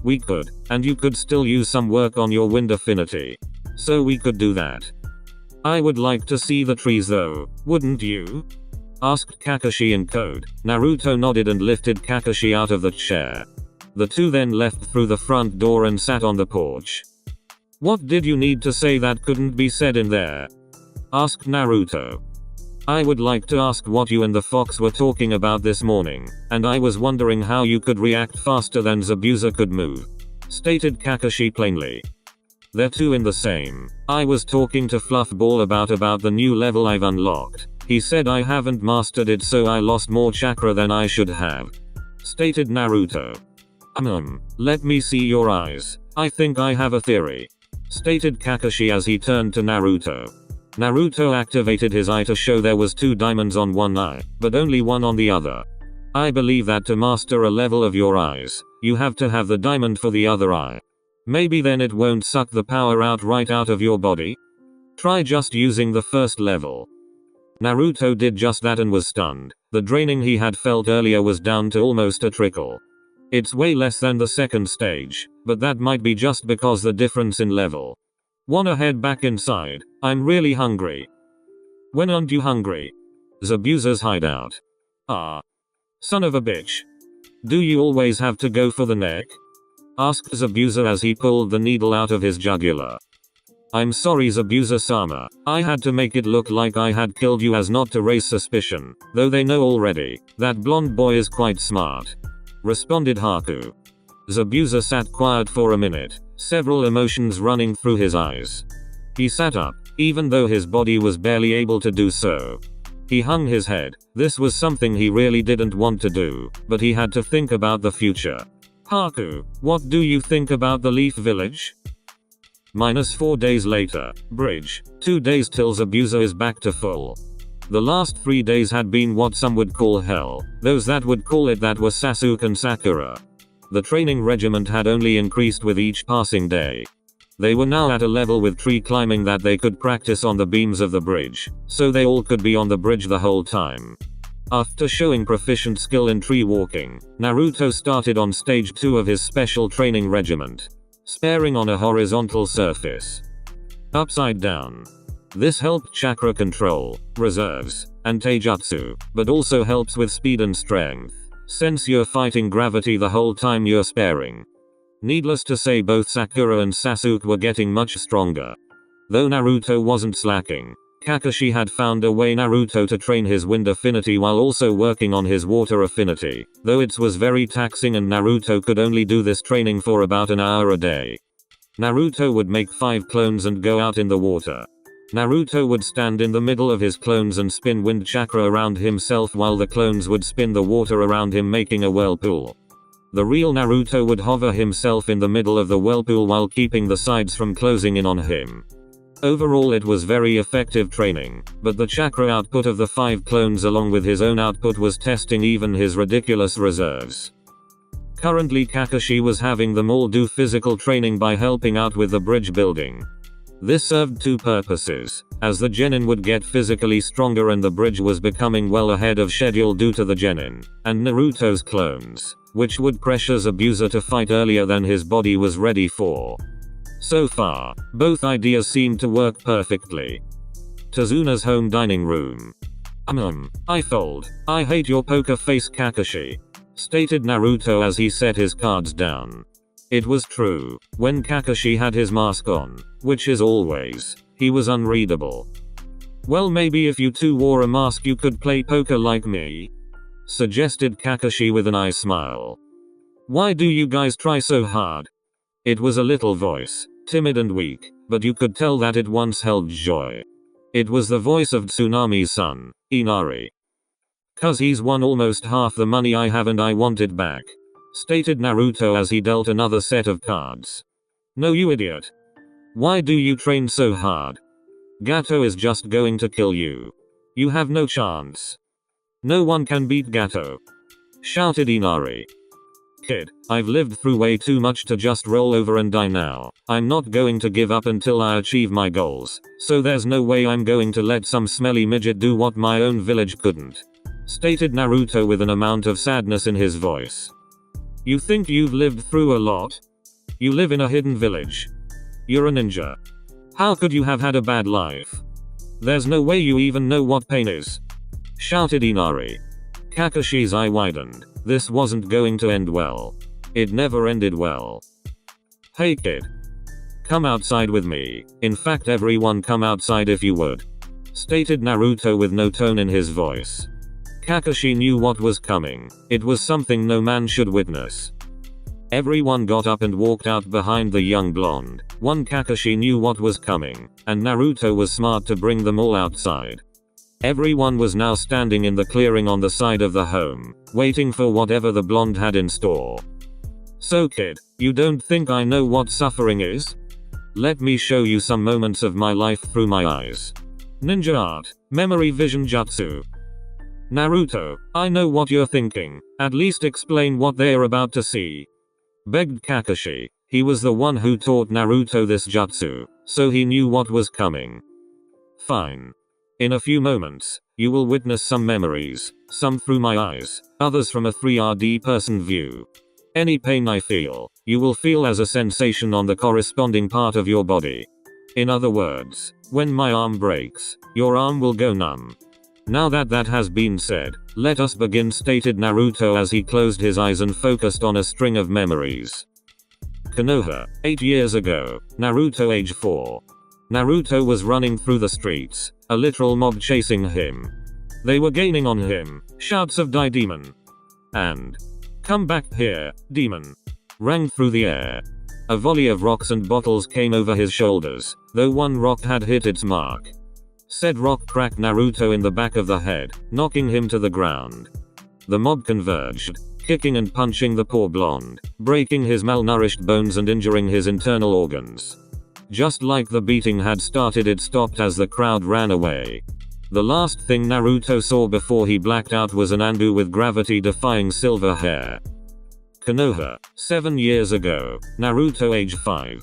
We could, and you could still use some work on your wind affinity. So we could do that. I would like to see the trees though, wouldn't you? Asked Kakashi in code. Naruto nodded and lifted Kakashi out of the chair. The two then left through the front door and sat on the porch. What did you need to say that couldn't be said in there? Asked Naruto. I would like to ask what you and the fox were talking about this morning, and I was wondering how you could react faster than Zabuza could move. Stated Kakashi plainly. They're two in the same. I was talking to Fluffball about the new level I've unlocked. He said I haven't mastered it, so I lost more chakra than I should have. Stated Naruto. Let me see your eyes. I think I have a theory. Stated Kakashi as he turned to Naruto. Naruto activated his eye to show there was 2 diamonds on one eye, but only one on the other. I believe that to master a level of your eyes, you have to have the diamond for the other eye. Maybe then it won't suck the power right out of your body? Try just using the first level. Naruto did just that and was stunned. The draining he had felt earlier was down to almost a trickle. It's way less than the second stage, but that might be just because the difference in level. Wanna head back inside? I'm really hungry. When aren't you hungry? Zabuza's hideout. Ah. Son of a bitch. Do you always have to go for the neck? Asked Zabuza as he pulled the needle out of his jugular. I'm sorry Zabuza-sama, I had to make it look like I had killed you as not to raise suspicion, though they know already. That blonde boy is quite smart. Responded Haku. Zabuza sat quiet for a minute, several emotions running through his eyes. He sat up, even though his body was barely able to do so. He hung his head. This was something he really didn't want to do, but he had to think about the future. Haku, what do you think about the Leaf Village? -4 days later. Bridge. 2 days till Zabuza is back to full. The last 3 days had been what some would call hell. Those that would call it that were Sasuke and Sakura. The training regiment had only increased with each passing day. They were now at a level with tree climbing that they could practice on the beams of the bridge, so they all could be on the bridge the whole time. After showing proficient skill in tree walking, Naruto started on stage 2 of his special training regiment. Sparing on a horizontal surface. Upside down. This helped chakra control, reserves, and taijutsu, but also helps with speed and strength, since you're fighting gravity the whole time you're sparing. Needless to say, both Sakura and Sasuke were getting much stronger. Though Naruto wasn't slacking, Kakashi had found a way Naruto to train his wind affinity while also working on his water affinity, though it was very taxing and Naruto could only do this training for about an hour a day. Naruto would make 5 clones and go out in the water. Naruto would stand in the middle of his clones and spin wind chakra around himself while the clones would spin the water around him, making a whirlpool. The real Naruto would hover himself in the middle of the whirlpool while keeping the sides from closing in on him. Overall it was very effective training, but the chakra output of the 5 clones along with his own output was testing even his ridiculous reserves. Currently Kakashi was having them all do physical training by helping out with the bridge building. This served 2 purposes, as the genin would get physically stronger and the bridge was becoming well ahead of schedule due to the genin, and Naruto's clones, which would pressure Zabuza to fight earlier than his body was ready for. So far, both ideas seemed to work perfectly. Tazuna's home dining room. I fold. I hate your poker face Kakashi, stated Naruto as he set his cards down. It was true, when Kakashi had his mask on, which is always, he was unreadable. Well, maybe if you two wore a mask you could play poker like me, suggested Kakashi with an eye smile. Why do you guys try so hard? It was a little voice, timid and weak, but you could tell that it once held joy. It was the voice of Tsunami's son, Inari. "'Cause he's won almost half the money I have and I want it back," stated Naruto as he dealt another set of cards. "No, you idiot. Why do you train so hard? Gato is just going to kill you. You have no chance. No one can beat Gato," shouted Inari. "Kid, I've lived through way too much to just roll over and die now. I'm not going to give up until I achieve my goals, so there's no way I'm going to let some smelly midget do what my own village couldn't," stated Naruto with an amount of sadness in his voice. "You think you've lived through a lot? You live in a hidden village. You're a ninja. How could you have had a bad life? There's no way you even know what pain is," shouted Inari. Kakashi's eye widened. This wasn't going to end well. It never ended well. "Hey kid. Come outside with me. In fact everyone come outside if you would," stated Naruto with no tone in his voice. Kakashi knew what was coming. It was something no man should witness. Everyone got up and walked out behind the young blonde. Kakashi knew what was coming, and Naruto was smart to bring them all outside. Everyone was now standing in the clearing on the side of the home, waiting for whatever the blonde had in store. "So kid, you don't think I know what suffering is? Let me show you some moments of my life through my eyes. Ninja art, memory vision jutsu." "Naruto, I know what you're thinking. At least explain what they're about to see," begged Kakashi. He was the one who taught Naruto this jutsu, so he knew what was coming. "Fine. In a few moments, you will witness some memories, some through my eyes, others from a 3D person view. Any pain I feel, you will feel as a sensation on the corresponding part of your body. In other words, when my arm breaks, your arm will go numb. Now that has been said, let us begin," stated Naruto as he closed his eyes and focused on a string of memories. Konoha, 8 years ago, Naruto age 4. Naruto was running through the streets, a literal mob chasing him. They were gaining on him, shouts of "Die demon!" and "Come back here, demon!" rang through the air. A volley of rocks and bottles came over his shoulders, though one rock had hit its mark. Said rock cracked Naruto in the back of the head, knocking him to the ground. The mob converged, kicking and punching the poor blonde, breaking his malnourished bones and injuring his internal organs. Just like the beating had started, it stopped as the crowd ran away. The last thing Naruto saw before he blacked out was an Anbu with gravity-defying silver hair. Konoha, 7 years ago, Naruto age 5.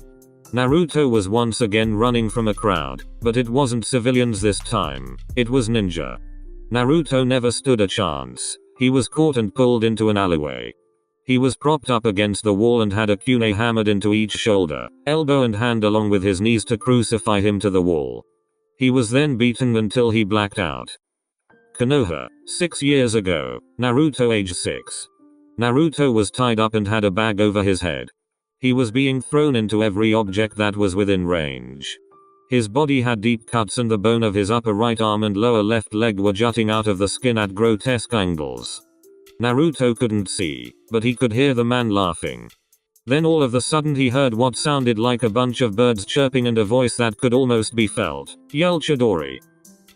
Naruto was once again running from a crowd, but it wasn't civilians this time, it was ninja. Naruto never stood a chance. He was caught and pulled into an alleyway. He was propped up against the wall and had a kunai hammered into each shoulder, elbow and hand along with his knees to crucify him to the wall. He was then beaten until he blacked out. Konoha, 6 years ago, Naruto age 6. Naruto was tied up and had a bag over his head. He was being thrown into every object that was within range. His body had deep cuts and the bone of his upper right arm and lower left leg were jutting out of the skin at grotesque angles. Naruto couldn't see, but he could hear the man laughing. Then all of a sudden he heard what sounded like a bunch of birds chirping and a voice that could almost be felt. Yell Chidori.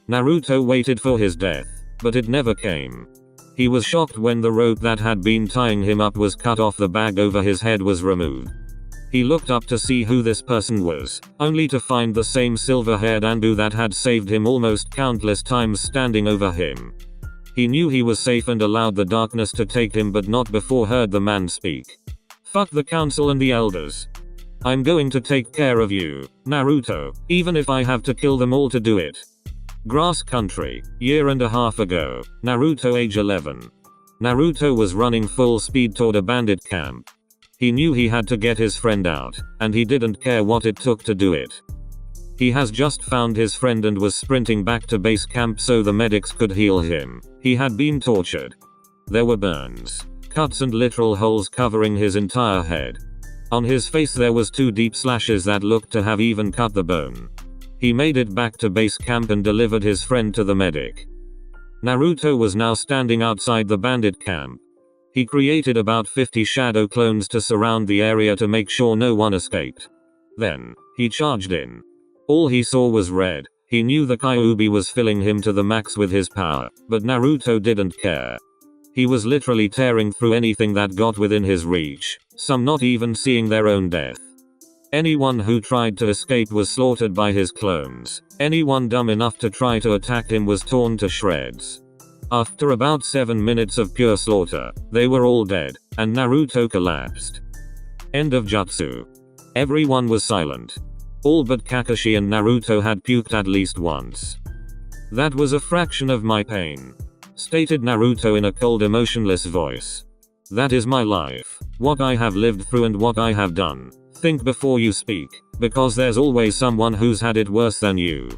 Naruto waited for his death, but it never came. He was shocked when the rope that had been tying him up was cut off, the bag over his head was removed. He looked up to see who this person was, only to find the same silver-haired Anbu that had saved him almost countless times standing over him. He knew he was safe and allowed the darkness to take him, but not before heard the man speak. Fuck the council and the elders. I'm going to take care of you, Naruto, even if I have to kill them all to do it. Grass Country, year and a half ago, Naruto age 11. Naruto was running full speed toward a bandit camp. He knew he had to get his friend out, and he didn't care what it took to do it. He has just found his friend and was sprinting back to base camp so the medics could heal him. He had been tortured. There were burns, cuts and literal holes covering his entire head. On his face there was 2 deep slashes that looked to have even cut the bone. He made it back to base camp and delivered his friend to the medic. Naruto was now standing outside the bandit camp. He created about 50 shadow clones to surround the area to make sure no one escaped. Then, he charged in. All he saw was red. He knew the Kyuubi was filling him to the max with his power, but Naruto didn't care. He was literally tearing through anything that got within his reach, some not even seeing their own death. Anyone who tried to escape was slaughtered by his clones. Anyone dumb enough to try to attack him was torn to shreds. After about 7 minutes of pure slaughter, they were all dead, and Naruto collapsed. End of jutsu. Everyone was silent. All but Kakashi and Naruto had puked at least once. That was a fraction of my pain, stated Naruto in a cold, emotionless voice. That is my life, what I have lived through and what I have done. Think before you speak, because there's always someone who's had it worse than you.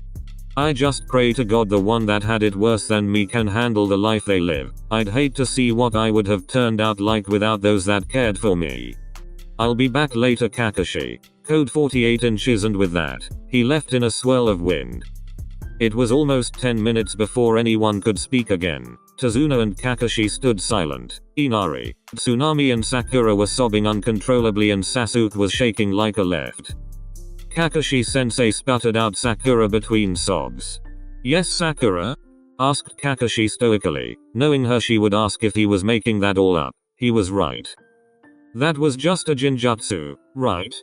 I just pray to God the one that had it worse than me can handle the life they live. I'd hate to see what I would have turned out like without those that cared for me. I'll be back later, Kakashi. Code 48 inches, and with that, he left in a swirl of wind. It was almost 10 minutes before anyone could speak again. Tazuna and Kakashi stood silent. Inari, Tsunami and Sakura were sobbing uncontrollably and Sasuke was shaking like a left. Kakashi-sensei sputtered out Sakura between sobs. Yes, Sakura? Asked Kakashi stoically, knowing her she would ask if he was making that all up. He was right. That was just a jinjutsu, right?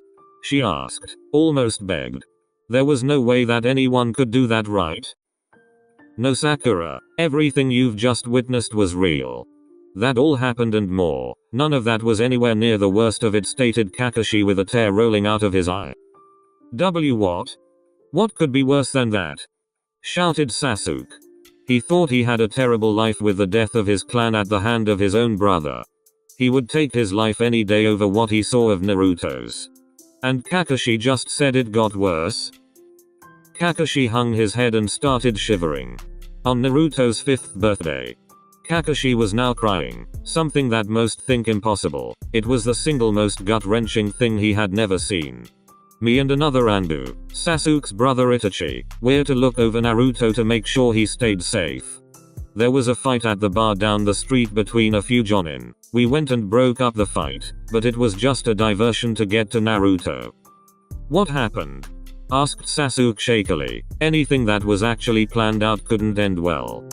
She asked, almost begged. There was no way that anyone could do that, right? No, Sakura, everything you've just witnessed was real. That all happened and more. None of that was anywhere near the worst of it, stated Kakashi with a tear rolling out of his eye. What? What could be worse than that? Shouted Sasuke. He thought he had a terrible life with the death of his clan at the hand of his own brother. He would take his life any day over what he saw of Naruto's. And Kakashi just said it got worse? Kakashi hung his head and started shivering. On Naruto's 5th birthday, Kakashi was now crying, something that most think impossible. It was the single most gut-wrenching thing he had never seen. Me and another Anbu, Sasuke's brother Itachi, were to look over Naruto to make sure he stayed safe. There was a fight at the bar down the street between a few jonin. We went and broke up the fight, but it was just a diversion to get to Naruto. What happened? Asked Sasuke shakily. Anything that was actually planned out couldn't end well.